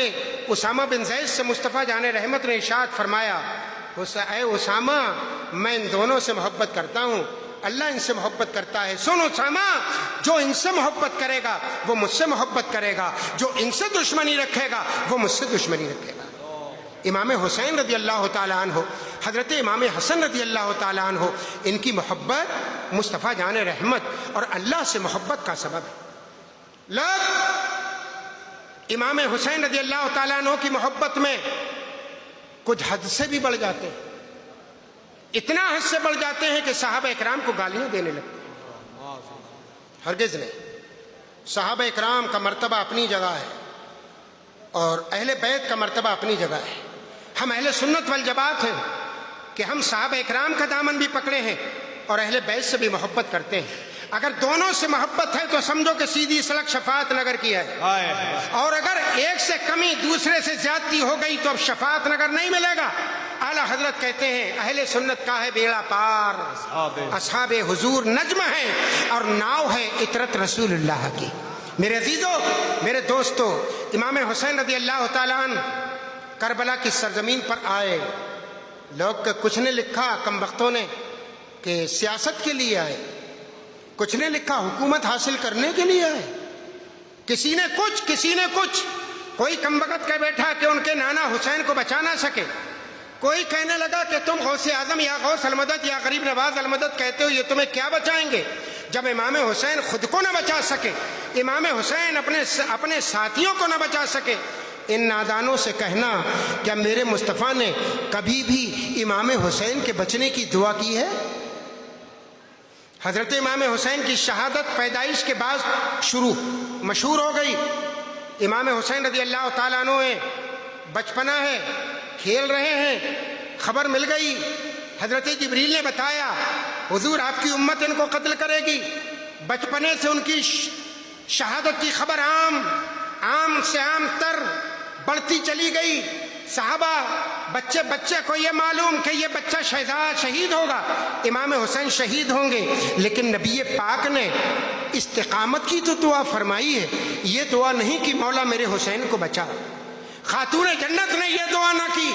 اسامہ بن زید سے مصطفیٰ جان رحمت نے ارشاد فرمایا، اے اسامہ میں ان دونوں سے محبت کرتا ہوں، اللہ ان سے محبت کرتا ہے۔ سن اسامہ، جو ان سے محبت کرے گا وہ مجھ سے محبت کرے گا، جو ان سے دشمنی رکھے گا وہ مجھ سے دشمنی رکھے گا۔ امام حسین رضی اللہ تعالیٰ عنہ، حضرت امام حسن رضی اللہ تعالیٰ عنہ، ان کی محبت مصطفیٰ جان رحمت اور اللہ سے محبت کا سبب ہے۔ لوگ امام حسین رضی اللہ تعالیٰ عنہ کی محبت میں کچھ حد سے بھی بڑھ جاتے ہیں، اتنا حد سے بڑھ جاتے ہیں کہ صحابہ اکرام کو گالیاں دینے لگتے ہیں۔ ہرگز نہیں، صحابہ اکرام کا مرتبہ اپنی جگہ ہے اور اہل بیت کا مرتبہ اپنی جگہ ہے۔ ہم اہل سنت والجماعت ہیں کہ ہم صحابہ اکرام کا دامن بھی پکڑے ہیں اور اہل بیت سے بھی محبت کرتے ہیں، اگر دونوں سے محبت ہے تو سمجھو کہ سیدھی سڑک شفاعت نگر کی ہے، اور اگر ایک سے کمی دوسرے سے زیادتی ہو گئی تو اب شفاعت نگر نہیں ملے گا۔ اعلیٰ حضرت کہتے ہیں اہل سنت کا ہے بیڑا پار، اصحاب حضور نجم ہے اور ناؤ ہے عطرت رسول اللہ کی۔ میرے عزیزو، میرے دوستو، امام حسین رضی اللہ تعالیٰ عنہ کربلا کی سرزمین پر آئے۔ لوگ کچھ نے لکھا کم بختوں نے کہ سیاست کے لیے آئے، کچھ نے لکھا حکومت حاصل کرنے کے لیے آئے، کسی نے کچھ۔ کوئی کم بخت کہہ بیٹھا کہ ان کے نانا حسین کو بچا نہ سکے، کوئی کہنے لگا کہ تم غوث اعظم یا غوث المدد یا غریب نواز المدد کہتے ہو، یہ تمہیں کیا بچائیں گے جب امام حسین خود کو نہ بچا سکے، امام حسین اپنے ساتھیوں کو نہ بچا سکے۔ ان نادانوں سے کہنا کیا میرے مصطفیٰ نے کبھی بھی امام حسین کے بچنے کی دعا کی ہے؟ حضرت امام حسین کی شہادت پیدائش کے بعد مشہور ہو گئی۔ امام حسین رضی اللہ تعالیٰ عنہ بچپنا ہے، کھیل رہے ہیں، خبر مل گئی، حضرت جبریل نے بتایا حضور آپ کی امت ان کو قتل کرے گی۔ بچپنے سے ان کی شہادت کی خبر عام سے عام تر بڑھتی چلی گئی۔ صحابہ بچے کو یہ معلوم کہ یہ بچہ شہید ہوگا، امام حسین شہید ہوں گے، لیکن نبی پاک نے استقامت کی تو دعا فرمائی ہے، یہ دعا نہیں کہ مولا میرے حسین کو بچا۔ خاتون جنت نے یہ دعا نہ کی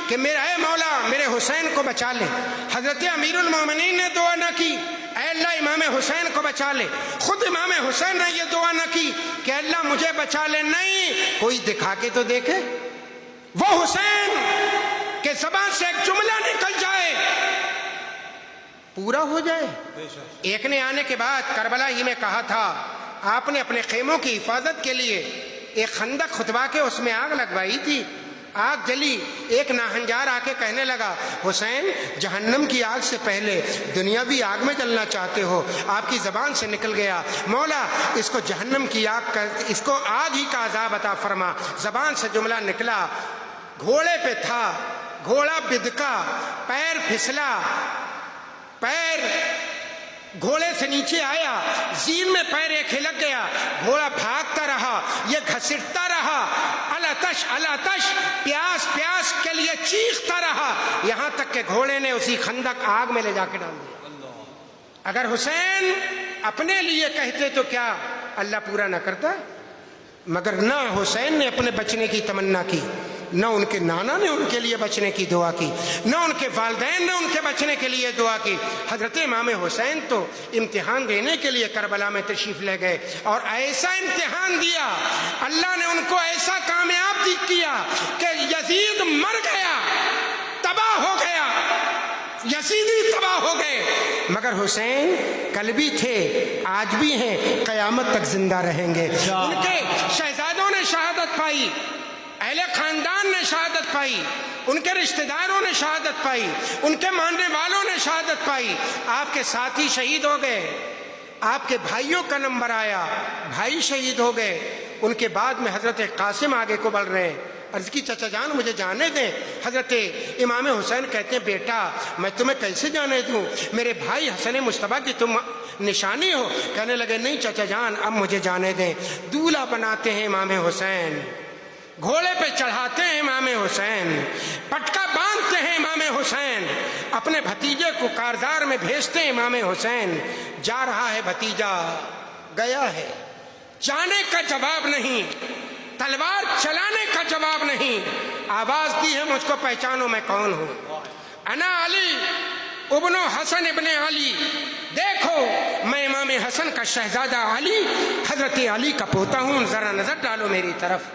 کہ اے مولا میرے حسین کو بچا لے۔ حضرت امیر المومنین نے دعا نہ کی اے اللہ امام حسین کو بچا لے۔ خود امام حسین نے یہ دعا نہ کی کہ اللہ مجھے بچا لے، نہیں، کوئی دکھا کے تو دیکھے، وہ حسین کے زبان سے ایک جملہ نکل جائے، پورا ہو جائے۔ ایک نے آنے کے بعد کربلا ہی میں کہا تھا، آپ نے اپنے خیموں کی حفاظت کے لیے ایک خندق کھدوا کے اس میں آگ لگوائی تھی، آگ جلی۔ ایک ناہنجار آ کے کہنے لگا حسین جہنم کی آگ سے پہلے دنیاوی آگ میں جلنا چاہتے ہو؟ آپ کی زبان سے نکل گیا مولا اس کو جہنم کی آگ کا، اس کو آگ ہی کا عذاب عطا فرما۔ زبان سے جملہ نکلا، گھوڑے پہ تھا، گھوڑا بدکا، پیر پھسلا، پیر گھوڑے سے نیچے آیا، زین میں پیر ایک ہلک گیا، گھوڑا بھاگتا رہا، یہ گھسٹتا رہا، الاتش پیاس کے لیے چیختا رہا، یہاں تک کہ گھوڑے نے اسی خندق آگ میں لے جا کے ڈال دیا۔ اگر حسین اپنے لیے کہتے تو کیا اللہ پورا نہ کرتا؟ مگر نہ حسین نے اپنے بچنے کی تمنا کی، نہ ان کے نانا نے ان کے لیے بچنے کی دعا کی، نہ ان کے والدین نے ان کے بچنے کے لیے دعا کی۔ حضرت امام حسین تو امتحان دینے کے لیے کربلا میں تشریف لے گئے، اور ایسا امتحان دیا، اللہ نے ان کو ایسا کامیاب کیا کہ یزید مر گیا، تباہ ہو گیا، یزیدی تباہ ہو گئے، مگر حسین کل بھی تھے، آج بھی ہیں، قیامت تک زندہ رہیں گے۔ ان کے شہزادوں نے شہادت پائی، اہل خاندان نے شہادت پائی، ان کے رشتہ داروں نے شہادت پائی، ان کے ماننے والوں نے شہادت پائی۔ آپ کے ساتھی شہید ہو گئے، آپ کے بھائیوں کا نمبر آیا، بھائی شہید ہو گئے۔ ان کے بعد میں حضرت قاسم آگے کو بڑھ رہے ہیں، عرض کی چچا جان مجھے جانے دیں۔ حضرت امام حسین کہتے ہیں بیٹا میں تمہیں کیسے جانے دوں، میرے بھائی حسن مصطفیٰ کی تم نشانی ہو۔ کہنے لگے نہیں چچا جان اب مجھے جانے دیں۔ دولہا بناتے ہیں امام حسین، گھوڑے پہ چڑھاتے ہیں امام حسین، پٹکا باندھتے ہیں امام حسین، اپنے بھتیجے کو کارزار میں بھیجتے ہیں امام حسین۔ جا رہا ہے بھتیجا، گیا ہے، جانے کا جواب نہیں، تلوار چلانے کا جواب نہیں، آواز دی ہے مجھ کو پہچانو میں کون ہوں، انا علی ابن حسن ابن علی، دیکھو میں امام حسن کا شہزادہ علی حضرت علی کا پوتا ہوں، ذرا نظر ڈالو میری طرف۔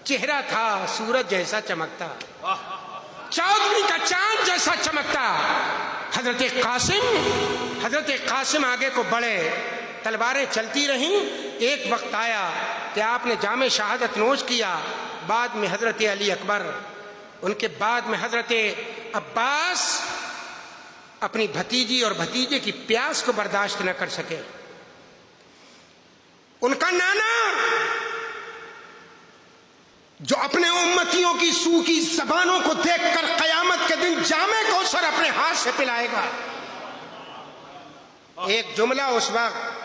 چہرہ تھا سورج جیسا چمکتا، چودھویں کا چاند جیسا چمکتا۔ حضرت قاسم آگے کو بڑھے، تلواریں چلتی رہیں۔ ایک وقت آیا کہ آپ نے جام شہادت نوش کیا، بعد میں حضرت علی اکبر، ان کے بعد میں حضرت عباس اپنی بھتیجی اور بھتیجے کی پیاس کو برداشت نہ کر سکے۔ ان کا نانا جو اپنے امتیوں کی سوکھی زبانوں کو دیکھ کر قیامت کے دن جام کوثر اپنے ہاتھ سے پلائے گا، ایک جملہ اس وقت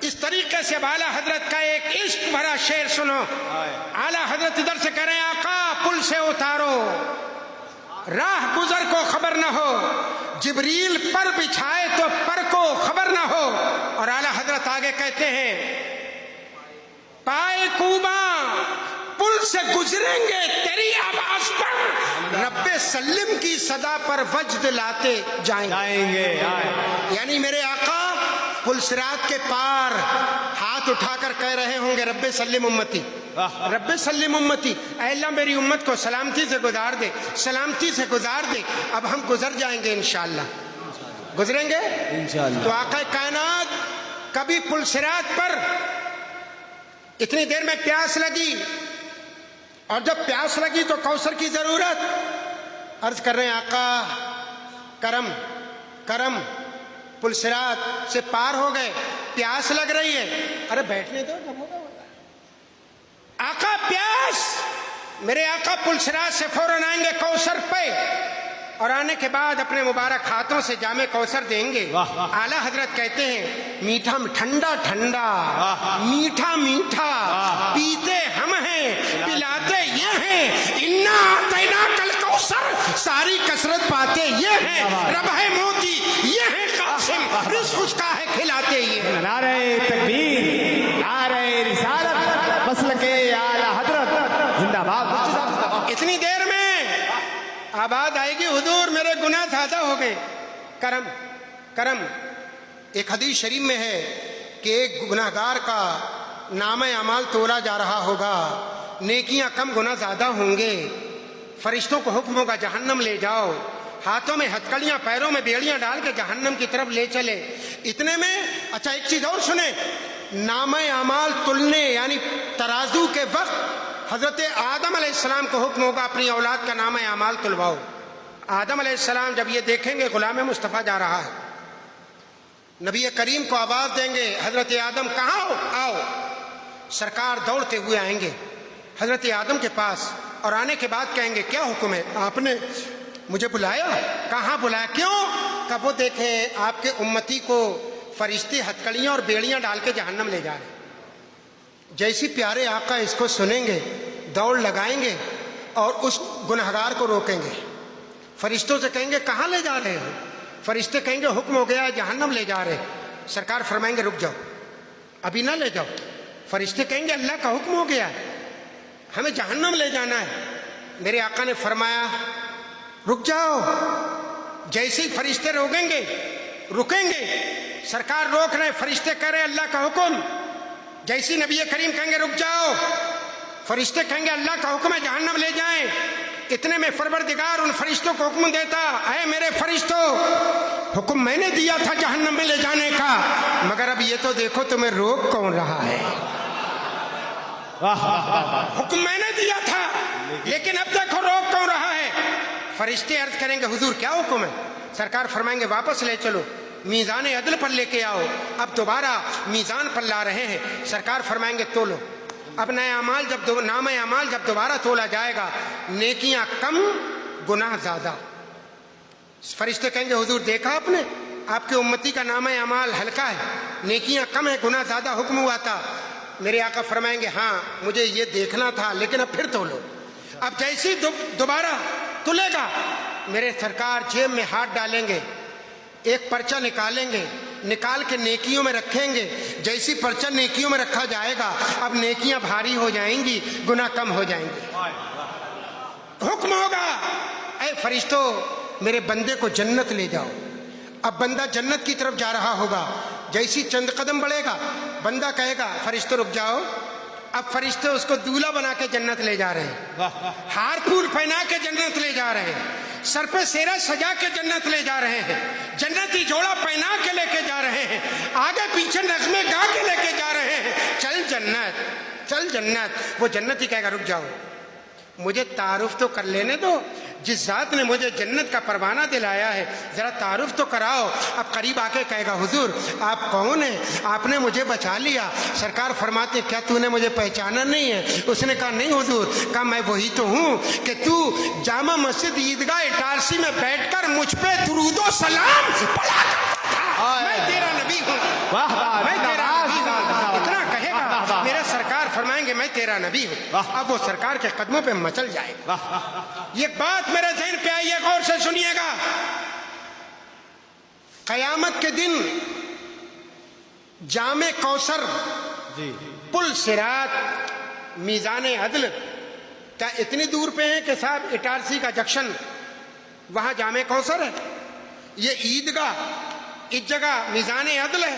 اس طریقے سے اب اعلیٰ حضرت کا ایک عشق بھرا شعر سنو. اعلیٰ حضرت ادھر سے کہہ رہے ہیں آقا پل سے اتارو راہ گزر کو خبر نہ ہو, جبریل پر بچھائے تو پر کو خبر نہ ہو. اور اعلیٰ حضرت آگے کہتے ہیں پائے کوباں پل سے گزریں گے تیری آواز پر, رب سلم کی صدا پر وجد لاتے جائیں گے. یعنی میرے آقا پل صراط کے پار ہاتھ اٹھا کر کہہ رہے ہوں گے رب سلم امتی, رب سلم امتی, اے اللہ میری امت کو سلامتی سے گزار دے, سلامتی سے گزار دے. اب ہم گزر جائیں گے انشاءاللہ, گزریں گے انشاءاللہ. تو آقا کائنات کبھی پل صراط پر اتنی دیر میں پیاس لگی, اور جب پیاس لگی تو کوثر کی ضرورت, عرض کر رہے ہیں آقا کرم کرم, پل صراط سے پار ہو گئے, پیاس لگ رہی ہے, ارے بیٹھنے دو جب ہوگا. آقا پیاس, میرے آقا پل صراط سے فوراً آئیں گے کوثر پہ, اور آنے کے بعد اپنے مبارک ہاتھوں سے جام کوثر دیں گے. اعلیٰ حضرت کہتے ہیں میٹھا ٹھنڈا ٹھنڈا میٹھا میٹھا پیتے ہم ہیں پلاتے یہ ہیں, انا اعطیناک الکوثر, ساری کثرت پاتے یہ ہیں, ربہ موتی یہ ہیں, قاسم رزق اس کا ہے کھلاتے یہ ہیں. نعرہ تکبیر, نعرہ رسالت, مسلک اعلیٰ حضرت زندہ باد. اتنی دیر میں آباد آئے گی حضور میرے گناہ زیادہ ہو گئے, کرم کرم. ایک حدیث شریف میں ہے کہ ایک گناہگار کا نامہ اعمال تولا جا رہا ہوگا, نیکیاں کم گناہ زیادہ ہوں گے, فرشتوں کو حکم ہوگا جہنم لے جاؤ, ہاتھوں میں ہتکڑیاں پیروں میں بیڑیاں ڈال کے جہنم کی طرف لے چلے. اتنے میں اچھا ایک چیز اور سنیں, نامہ اعمال تلنے یعنی ترازو کے وقت حضرت آدم علیہ السلام کو حکم ہوگا اپنی اولاد کا نامہ اعمال تلواؤ. آدم علیہ السلام جب یہ دیکھیں گے غلام مصطفیٰ جا رہا ہے, نبی کریم کو آواز دیں گے حضرت آدم کہاں ہو, آؤ. سرکار دوڑتے ہوئے آئیں گے حضرت آدم کے پاس, اور آنے کے بعد کہیں گے کیا حکم ہے, آپ نے مجھے بلایا, کہاں بلایا, کیوں, کب وہ دیکھیں آپ کے امتی کو فرشتے ہتکڑیاں اور بیڑیاں ڈال کے جہنم لے جا رہے ہیں. جیسی پیارے آقا اس کو سنیں گے دوڑ لگائیں گے اور اس گنہگار کو روکیں گے. فرشتوں سے کہیں گے کہاں لے جا رہے ہو, فرشتے کہیں گے حکم ہو گیا ہے جہنم لے جا رہے ہیں. سرکار فرمائیں گے رک جاؤ ابھی نہ لے جاؤ. فرشتے کہیں گے اللہ کا حکم ہو گیا ہے ہمیں جہنم لے جانا ہے. میرے آقا نے فرمایا رک جاؤ. جیسے ہی فرشتے روکیں گے رکیں گے, سرکار روک رہے ہیں, فرشتے کہہ رہے ہیں اللہ کا حکم. جیسی نبی کریم کہیں گے رک جاؤ, فرشتے کہیں گے اللہ کا حکم ہے جہنم لے جائیں. اتنے میں پروردگار ان فرشتوں کو حکم دیتا, اے میرے فرشتوں حکم میں نے دیا تھا جہنم میں لے جانے کا, مگر اب یہ تو دیکھو تمہیں روک کون رہا ہے. حکم میں نے دیا تھا لیکن اب دیکھو روک کون رہا ہے. فرشتے عرض کریں گے حضور کیا حکم ہے. سرکار فرمائیں گے واپس لے چلو, میزان عدل پر لے کے آؤ. اب دوبارہ میزان پر لا رہے ہیں, سرکار فرمائیں گے تولو. اب نئے اعمال جب نامہ اعمال جب دوبارہ تولا جائے گا, نیکیاں کم گناہ زیادہ. فرشتے کہیں گے حضور دیکھا آپ نے, آپ کے امتی کا نامہ اعمال ہلکا ہے, نیکیاں کم ہے گناہ زیادہ حکم ہوا تھا. میرے آقا فرمائیں گے ہاں مجھے یہ دیکھنا تھا لیکن اب پھر تولو. اب جیسی دوبارہ تلے گا, میرے سرکار جیب میں ہاتھ ڈالیں گے, ایک پرچہ نکالیں گے, نکال کے نیکیوں میں رکھیں گے. جیسی پرچہ نیکیوں میں رکھا جائے گا اب نیکیاں بھاری ہو جائیں گی, گناہ کم ہو جائیں گے. حکم ہوگا اے فرشتوں میرے بندے کو جنت لے جاؤ. اب بندہ جنت کی طرف جا رہا ہوگا, جیسی چند قدم بڑھے گا بندہ کہے گا فرشتوں رک جاؤ. اب فرشتے اس کو دولہا بنا کے جنت لے جا رہے ہیں, ہار پھول پہنا کے جنت لے جا رہے ہیں, سر پہ سیرہ سجا کے جنت لے جا رہے ہیں, جنتی جوڑا پہنا کے لے کے جا رہے ہیں, آگے پیچھے نغمے گا کے لے کے جا رہے ہیں. چل جنت چل جنت. وہ جنت ہی کہے گا رک جاؤ مجھے تعارف تو کر لینے دو, جس ذات نے مجھے جنت کا پروانہ دلایا ہے ذرا تعارف تو کراؤ. اب قریب آ کے کہے گا حضور آپ کون ہیں, آپ نے مجھے بچا لیا. سرکار فرماتے کیا تو نے مجھے پہچانا نہیں ہے. اس نے کہا نہیں حضور. کہا میں وہی تو ہوں کہ تو جامع مسجد عیدگاہ اٹارسی میں بیٹھ کر مجھ پہ درود و سلام پڑھا کرتا تھا. میں تیرا نبی ہوں, میں تیرا اتنا کہے گا میرا سرکار فرمائیں گے میں تیرا نبی ہوں، اب وہ سرکار کے قدموں پہ مچل جائے گا۔ یہ بات میرے ذہن پہ آئی ہے، غور سے سنیے گا۔ قیامت کے دن جام کوثر، پل صراط، میزان عدل کیا اتنی دور پہ ہیں کہ صاحب اٹارسی کا جنکشن وہاں جام کوثر ہے، یہ عیدگاہ اس جگہ میزان عدل ہے،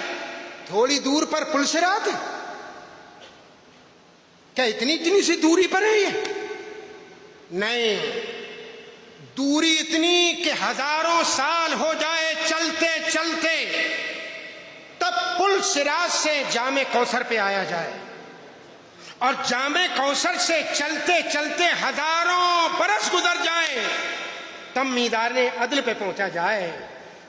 تھوڑی دور پر پل صراط ہے؟ کیا اتنی سی دوری پر ہے یہ؟ نہیں، دوری اتنی کہ ہزاروں سال ہو جائے چلتے چلتے تب پل صراط سے جام کوثر پہ آیا جائے، اور جام کوثر سے چلتے چلتے ہزاروں برس گزر جائیں تب میدان عدل پہ پہنچا جائے۔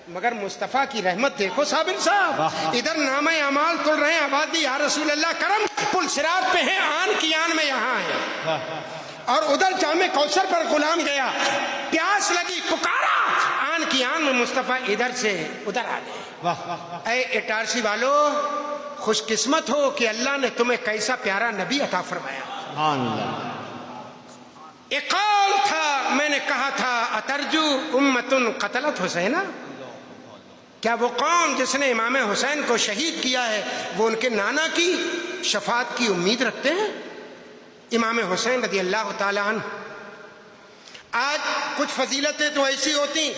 مگر مصطفیٰ کی رحمت دیکھو صابر صاحب، ادھر نامہ اعمال تل رہے ہیں، آبادی یا رسول اللہ کرم، پل صراط پہ ہیں، آن کی آن میں یہاں ہے، اور ادھر جامع کوثر پر غلام گیا، پیاس لگی، پکارا، آن کی آن میں مصطفیٰ ادھر سے ادھر آ گئے۔ اے اٹارسی والو، خوش قسمت ہو کہ اللہ نے تمہیں کیسا پیارا نبی عطا فرمایا۔ ایک قول تھا، میں نے کہا تھا، اترجو امتن قتلت حسینہ، کیا وہ قوم جس نے امام حسین کو شہید کیا ہے وہ ان کے نانا کی شفاعت کی امید رکھتے ہیں؟ امام حسین رضی اللہ تعالی عنہ۔ آج کچھ فضیلتیں تو ایسی ہوتی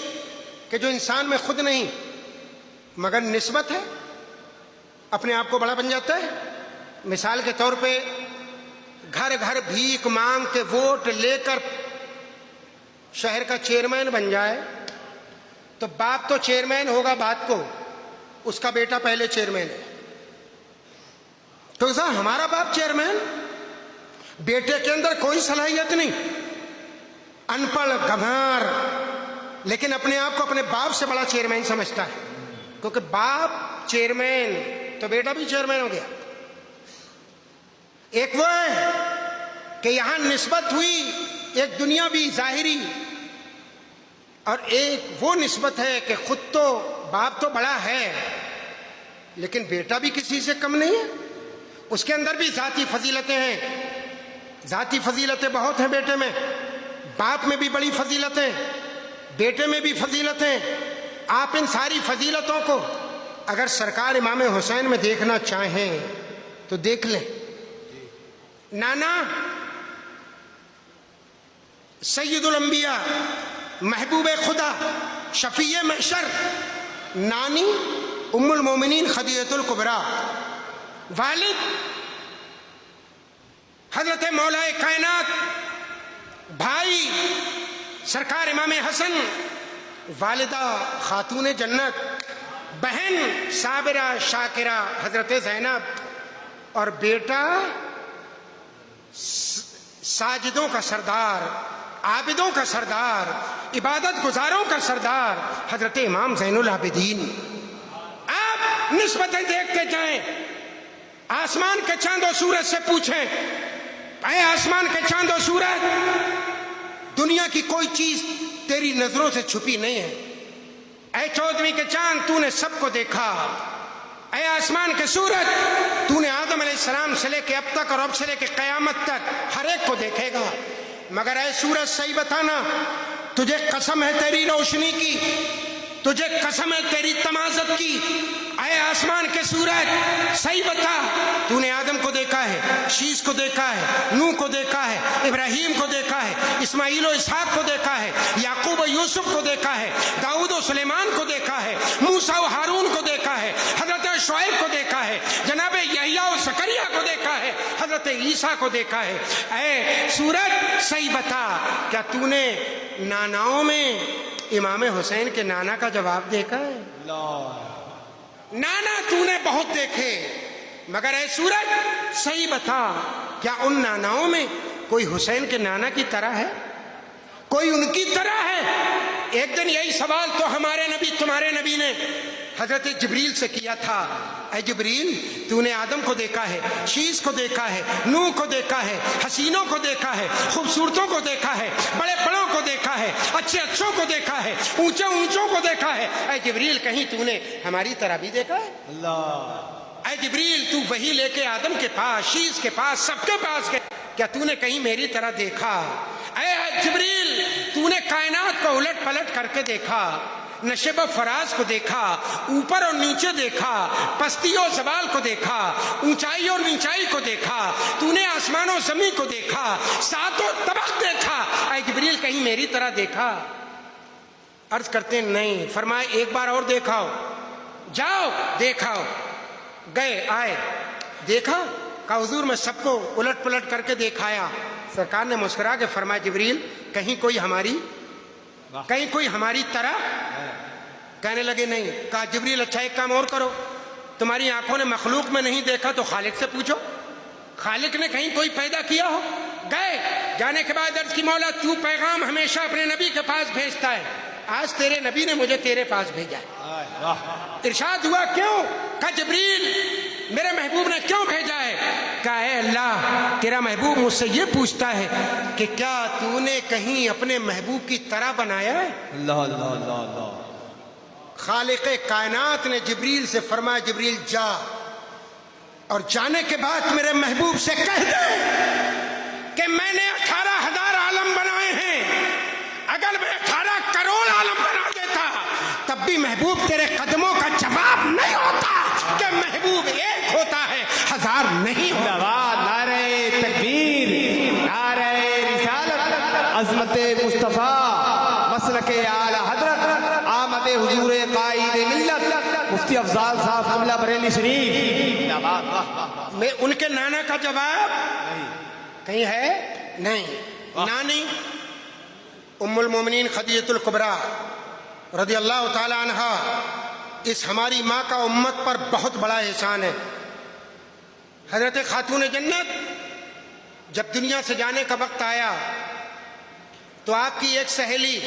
کہ جو انسان میں خود نہیں مگر نسبت ہے، اپنے آپ کو بڑا بن جاتا ہے۔ مثال کے طور پہ گھر گھر بھیک مانگ کے ووٹ لے کر شہر کا چیئرمین بن جائے تو باپ تو چیئرمین ہوگا بعد کو، اس کا بیٹا پہلے چیئرمین ہے، تو صاحب ہمارا باپ چیئرمین، بیٹے کے اندر کوئی صلاحیت نہیں، ان پڑھ گنوار، لیکن اپنے آپ کو اپنے باپ سے بڑا چیئرمین سمجھتا ہے، کیونکہ باپ چیئرمین تو بیٹا بھی چیئرمین ہو گیا۔ ایک وہ ہے کہ یہاں نسبت ہوئی ایک دنیاوی ظاہری، اور ایک وہ نسبت ہے کہ خود تو باپ تو بڑا ہے لیکن بیٹا بھی کسی سے کم نہیں ہے، اس کے اندر بھی ذاتی فضیلتیں ہیں، ذاتی فضیلتیں بہت ہیں بیٹے میں، باپ میں بھی بڑی فضیلتیں، بیٹے میں بھی فضیلتیں۔ آپ ان ساری فضیلتوں کو اگر سرکار امام حسین میں دیکھنا چاہیں تو دیکھ لیں۔ نانا سید الانبیاء، محبوب خدا، شفیع محشر، نانی ام المومنین خدیجہ الکبریٰ، والد حضرت مولا کائنات، بھائی سرکار امام حسن، والدہ خاتون جنت، بہن صابرہ شاکرہ حضرت زینب، اور بیٹا ساجدوں کا سردار، عابدوں کا سردار، عبادت گزاروں کا سردار حضرت امام زین العابدین۔ آپ نسبتیں دیکھتے جائیں، آسمان کے چاند و سورج سے پوچھیں، اے آسمان کے چاند و سورج، دنیا کی کوئی چیز تیری نظروں سے چھپی نہیں ہے۔ اے 14ویں کے چاند، تو نے سب کو دیکھا۔ اے آسمان کے سورج، تو نے آدم علیہ السلام سے لے کے اب تک اور اب سے لے کے قیامت تک ہر ایک کو دیکھے گا۔ مگر اے سورج صحیح بتانا، تجھے قسم ہے تیری روشنی کی، تجھے قسم ہے تیری تمازت کی۔ اے آسمان کے سورج صحیح بتا، تو نے آدم کو دیکھا ہے، شیش کو دیکھا ہے، نوح کو دیکھا ہے، ابراہیم کو دیکھا ہے، اسماعیل و اسحاق کو دیکھا ہے، یعقوب و یوسف کو دیکھا ہے، داؤد و سلیمان کو دیکھا ہے، موسیٰ و ہارون کو دیکھا ہے، حضرت شعیب کو دیکھا ہے، جناب یحییٰ و زکریا کو دیکھا ہے، حضرت عیسیٰ کو دیکھا ہے۔ اے سورج صحیح بتا، کیا تو نے ناناؤں میں امام حسین کے نانا کا جواب دیکھا ہے؟ نانا تو نے بہت دیکھے، مگر اے سورج صحیح بتا، کیا ان ناناؤں میں کوئی حسین کے نانا کی طرح ہے؟ کوئی ان کی طرح ہے؟ ایک دن یہی سوال تو ہمارے نبی تمہارے نبی نے حضرت جبریل سے کیا تھا۔ اے جبریل، تو نے آدم کو دیکھا ہے، شیش کو دیکھا ہے، نوح کو دیکھا ہے، حسینوں کو دیکھا ہے، خوبصورتوں کو دیکھا ہے، بڑے بڑوں کو دیکھا ہے، اچھے اچھوں کو دیکھا ہے، اونچے اونچوں کو دیکھا ہے۔ اے جبریل، کہیں تو نے ہماری طرح بھی دیکھا ہے؟ اے جبریل تو وہی لے کے آدم کے پاس، شیش کے پاس، سب کے پاس گئے، کیا تو نے کہیں میری طرح دیکھا؟ اے جبریل تو نے کائنات کو الٹ پلٹ کر کے دیکھا، نشب و فراز کو دیکھا، اوپر اور نیچے دیکھا، پستی اور زوال کو دیکھا، اونچائی اور نیچائی کو دیکھا، تو نے آسمان و زمین کو دیکھا، ساتوں طبق دیکھا، اے جبریل کہیں میری طرح دیکھا؟ عرض کرتے ہیں نہیں. فرمائے ایک بار اور دیکھاؤ، جاؤ دیکھاؤ. گئے آئے دیکھا، کہا حضور میں سب کو الٹ پلٹ کر کے دیکھایا. سرکار نے مسکرا کے فرمایا جبریل کہیں کوئی ہماری طرح؟ کہنے لگے نہیں. کہا جبریل اچھا ایک کام اور کرو، تمہاری آنکھوں نے مخلوق میں نہیں دیکھا تو خالق سے پوچھو، خالق نے کہیں کوئی پیدا کیا ہو؟ گئے، جانے کے بعد عرض کی مولا تو پیغام ہمیشہ اپنے نبی کے پاس بھیجتا ہے، آج تیرے نبی نے مجھے تیرے پاس بھیجا ہے. ارشاد ہوا کیوں؟ کہا جبریل میرے محبوب نے کیوں بھیجا ہے؟ کہا اے اللہ تیرا محبوب مجھ سے یہ پوچھتا ہے کہ کیا تو نے کہیں اپنے محبوب کی طرح بنایا ہے؟ اللہ اللہ اللہ اللہ. خالق کائنات نے جبریل سے فرمایا جبریل جا، اور جانے کے بعد میرے محبوب سے کہہ دے کہ میں نے 18,000 عالم بنائے ہیں، اگر میں 18 کروڑ عالم بنا دیتا تب بھی محبوب تیرے قدموں کا جواب نہیں ہوتا کہ محبوب ایک ہوتا ہے 1000 نہیں ہوتا. نعرہ تکبیر، نعرہ رسالت، عظمت مصطفیٰ، مسلک اعلی حضرت، آمد حضور قائد ملت مفتی افضال صاحب قبلہ بریلی شریف. میں ان کے نانا کا جواب کہیں ہے نہیں. نانی ام المومنین خدیجۃ الکبریٰ رضی اللہ تعالی عنہا، اس ہماری ماں کا امت پر بہت بڑا احسان ہے. حضرت خاتون جنت جب دنیا سے جانے کا وقت آیا تو آپ کی ایک سہیلی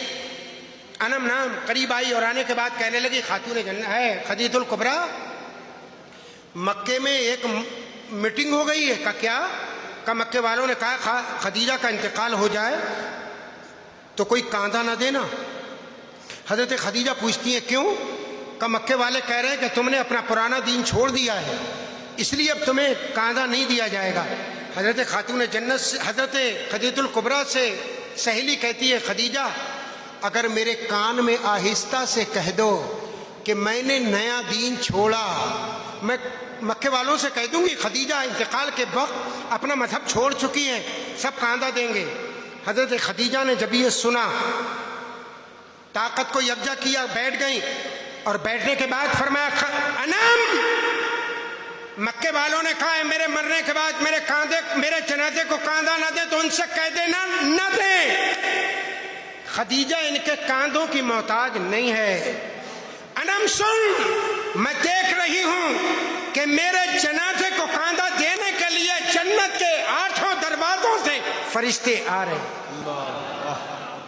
انم نام قریب آئی اور آنے کے بعد کہنے لگی خاتون جنت ہے خدیجۃ الکبریٰ، مکے میں ایک میٹنگ ہو گئی ہے. کہا کیا؟ کہا مکے والوں نے کہا خدیجہ کا انتقال ہو جائے تو کوئی کاندھا نہ دینا. حضرت خدیجہ پوچھتی ہیں کیوں؟ کہ مکے والے کہہ رہے ہیں کہ تم نے اپنا پرانا دین چھوڑ دیا ہے، اس لیے اب تمہیں کاندھا نہیں دیا جائے گا. حضرت خاتون جنت سے حضرت خدیجۃ الکبریٰ سے سہیلی کہتی ہے خدیجہ اگر میرے کان میں آہستہ سے کہہ دو کہ میں نے نیا دین چھوڑا، میں مکے والوں سے کہہ دوں گی خدیجہ انتقال کے وقت اپنا مذہب چھوڑ چکی ہیں، سب کاندھا دیں گے. حضرت خدیجہ نے جب یہ سنا طاقت کو یکجا کیا، بیٹھ گئیں، اور بیٹھنے کے بعد فرمایا انم، مکے والوں نے کہا ہے میرے مرنے کے بعد میرے جنازے کو کاندھا نہ دیں تو ان سے کہہ دینا نہ دیں. خدیجہ ان کے کاندھوں کی محتاج نہیں ہے. انم سن، میں دیکھ رہی ہوں کہ میرے جنازے کو کاندھا دینے کے لیے جنت کے 8 دروازوں سے فرشتے آ رہے ہیں.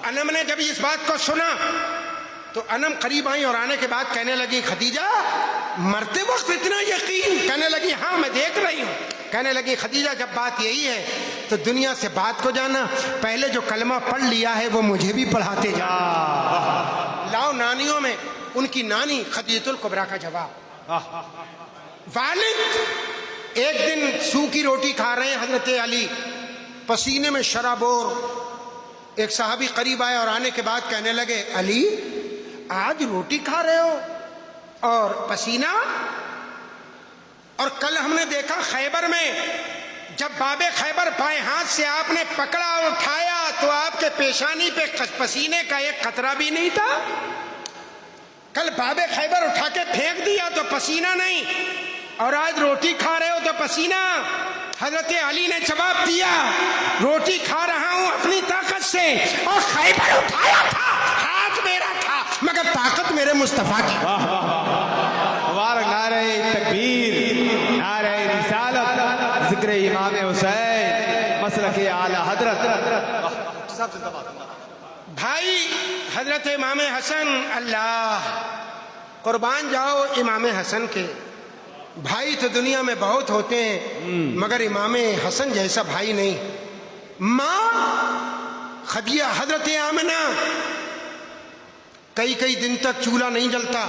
انم نے جب اس بات کو سنا تو انم قریب آئی اور آنے کے بعد کہنے لگی خدیجہ مرتے وقت اتنا یقین؟ کہنے لگی ہاں میں دیکھ رہی ہوں. کہنے لگی خدیجہ جب بات یہی ہے تو دنیا سے بات کو جانا، پہلے جو کلمہ پڑھ لیا ہے وہ مجھے بھی پڑھاتے جا. لاؤ نانیوں میں ان کی نانی خدیجۃ الکبریٰ کا جواب. والد ایک دن سوکھی روٹی کھا رہے ہیں حضرت علی، پسینے میں شرابور. ایک صحابی قریب آئے اور آنے کے بعد کہنے لگے علی آج روٹی کھا رہے ہو اور پسینہ؟ اور کل ہم نے دیکھا خیبر میں جب باب خیبر بائیں ہاتھ سے آپ نے پکڑا اور اٹھایا تو آپ کے پیشانی پہ پسینے کا ایک قطرہ بھی نہیں تھا. کل باب خیبر اٹھا کے پھینک دیا تو پسینہ نہیں، اور آج روٹی کھا رہے ہو تو پسینہ. حضرت علی نے جواب دیا روٹی کھا رہا ہوں اپنی طاقت سے، اور خیبر اٹھایا تھا ہاتھ میرا تھا مگر طاقت میرے مصطفیٰ کی. مبارک. نعرہ تکبیر، نعرہ رسالت، ذکر امام حسین، مسلک اعلی حضرت. بھائی حضرت امام حسن، اللہ قربان جاؤ امام حسن کے. بھائی تو دنیا میں بہت ہوتے ہیں مگر امام حسن جیسا بھائی نہیں. ماں خدیجہ حضرت آمنہ کئی دن تک چولہا نہیں جلتا،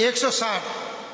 160।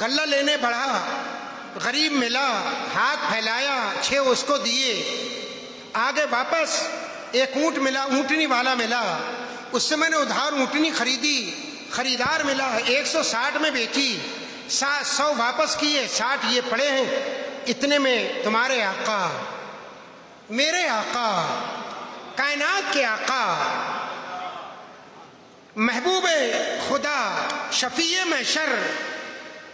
غلہ لینے بڑھا، غریب ملا، ہاتھ پھیلایا، 6 اس کو دیے، آگے واپس ایک اونٹ ملا، اونٹنی والا ملا، اس سے میں نے ادھار اونٹنی خریدی، خریدار ملا، 160 میں بیچی، 100 واپس کیے، 60 یہ پڑے ہیں، اتنے میں تمہارے آقا، میرے آقا، کائنات کے آقا، محبوب خدا، شفیع محشر،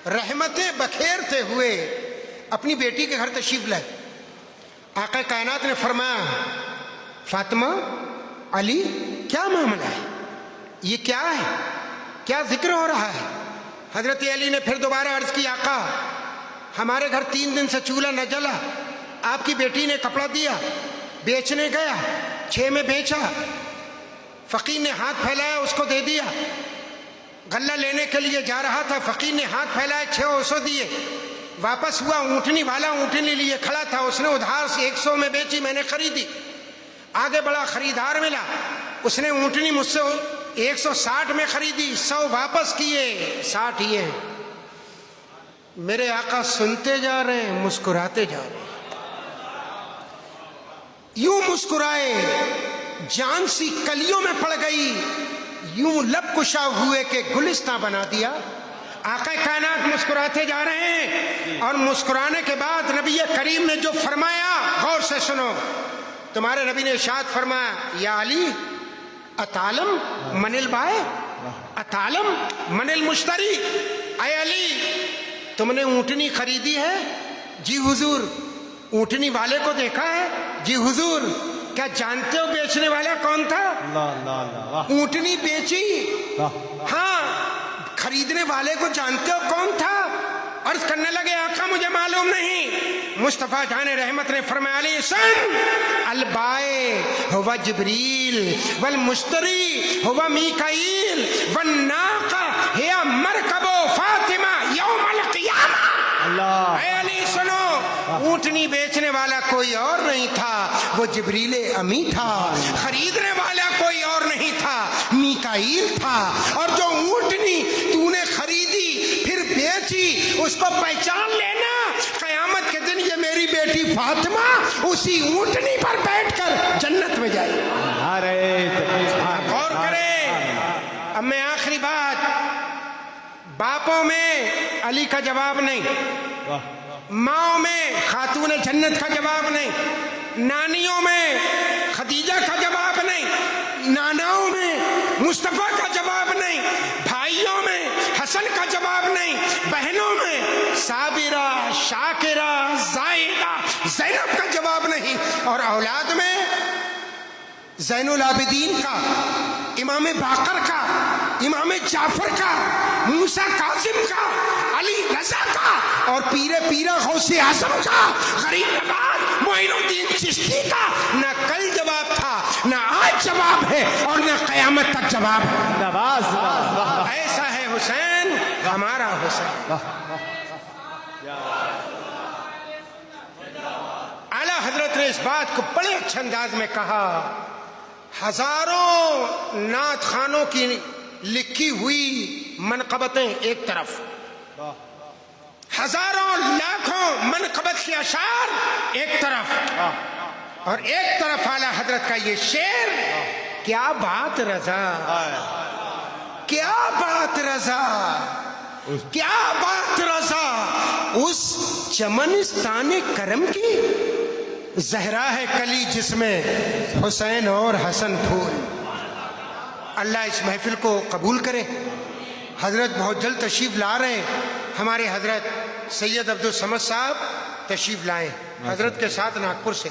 رحمتیں بکھیرتے ہوئے اپنی بیٹی کے گھر تشریف لائے۔ آقا کائنات نے فرمایا فاطمہ، علی، کیا معاملہ ہے؟ یہ کیا ہے؟ کیا ذکر ہو رہا ہے؟ حضرت علی نے پھر دوبارہ عرض کی آقا ہمارے گھر 3 دن سے چولہا نہ جلا، آپ کی بیٹی نے کپڑا دیا، بیچنے گیا، 6 میں بیچا، فقیر نے ہاتھ پھیلایا، اس کو دے دیا، غلہ لینے کے لیے جا رہا تھا، فقیر نے ہاتھ پھیلایا، 6 اوسو دیے، واپس ہوا، اونٹنی والا اونٹنی لیے کھڑا تھا، اس نے ادھار سے 100 میں بیچی، میں نے خریدی، آگے بڑا خریدار ملا، اس نے اونٹنی مجھ سے 160 میں خریدی، 100 واپس کیے، 60 یہ ہیں۔ میرے آقا سنتے جا رہے ہیں، مسکراتے جا رہے ہیں، یوں مسکرائے جان سی کلیوں میں پڑ گئی، یوں لب کشا ہوئے کہ گلستان بنا دیا۔ آقا کائنات مسکراتے جا رہے ہیں، اور مسکرانے کے بعد نبی کریم نے جو فرمایا غور سے سنو، تمہارے نبی نے ارشاد فرمایا یا علی اتعلم من البائع اتعلم من المشتری، اے علی تم نے اونٹنی خریدی ہے؟ جی حضور۔ اونٹنی والے کو دیکھا ہے؟ جی حضور۔ کیا جانتے ہو بیچنے والا کون تھا؟ اونٹنی بیچی؟ ہاں۔ خریدنے والے کو جانتے ہو کون تھا؟ عرض کرنے لگے آقا مجھے معلوم نہیں۔ مصطفیٰ جان رحمت نے فرمایا علی سن، البائع ہوا جبریل والمشتری ہوا میکائیل والناقہ ہی مرکب فاطمہ یوم القیامہ۔ اے علی سنو، اونٹنی بیچنے والا کوئی اور نہیں تھا، وہ جبریل امی تھا، خریدنے والا کوئی اور نہیں تھا، میکائیل تھا، اور جو اونٹنی تو نے خریدی پھر بیچی اس کو پہچان لینا، قیامت کے دن یہ میری بیٹی فاطمہ اسی اونٹنی پر بیٹھ کر جنت میں جائے۔ غور کریں۔ اب میں آخری بات، باپوں میں علی کا جواب نہیں، ماؤں میں خاتون جنت کا جواب نہیں، نانیوں میں خدیجہ کا جواب نہیں، ناناؤں میں مصطفیٰ کا جواب نہیں، بھائیوں میں حسن کا جواب نہیں، بہنوں میں صابرہ، شاکرہ، زاہدہ، زینب کا جواب نہیں، اور اولاد میں زین العابدین کا، امام باقر کا، امام جعفر کا، موسیٰ کاظم کا، علی رضا کا، اور پیرہ غوث اعظم کا، غریب نواز معین الدین چشتی کا نہ کل جواب تھا، نہ آج جواب ہے، اور نہ قیامت تک جواب ہے۔ ایسا ہے حسین ہمارا حسین۔ اعلیٰ حضرت نے اس بات کو بڑے اچھے انداز میں کہا، ہزاروں نعت خانوں کی لکھی ہوئی منقبتیں ایک طرف، ہزاروں لاکھوں منقبت کے اشعار ایک طرف، اور ایک طرف اعلیٰ حضرت کا یہ شعر، کیا بات رضا، کیا بات رضا، کیا بات رضا، اس چمنستان کرم کی زہرا ہے کلی جس میں حسین اور حسن پھول۔ اللہ اس محفل کو قبول کرے۔ حضرت بہت جلد تشریف لا رہے ہیں، ہمارے حضرت سید عبدالصمد صاحب تشریف لائے حضرت کے ساتھ ناگپور سے۔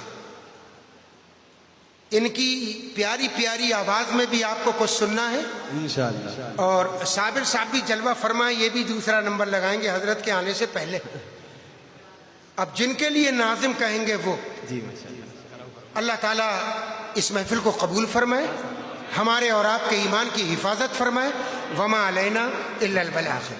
ان کی پیاری پیاری آواز میں بھی آپ کو کچھ سننا ہے انشاءاللہ، اور صابر صاحب بھی جلوہ فرمائے، یہ بھی دوسرا نمبر لگائیں گے حضرت کے آنے سے پہلے۔ اب جن کے لیے ناظم کہیں گے وہ، اللہ تعالیٰ اس محفل کو قبول فرمائے، ہمارے اور آپ کے ایمان کی حفاظت فرمائے۔ وما علینا الا البلاغ۔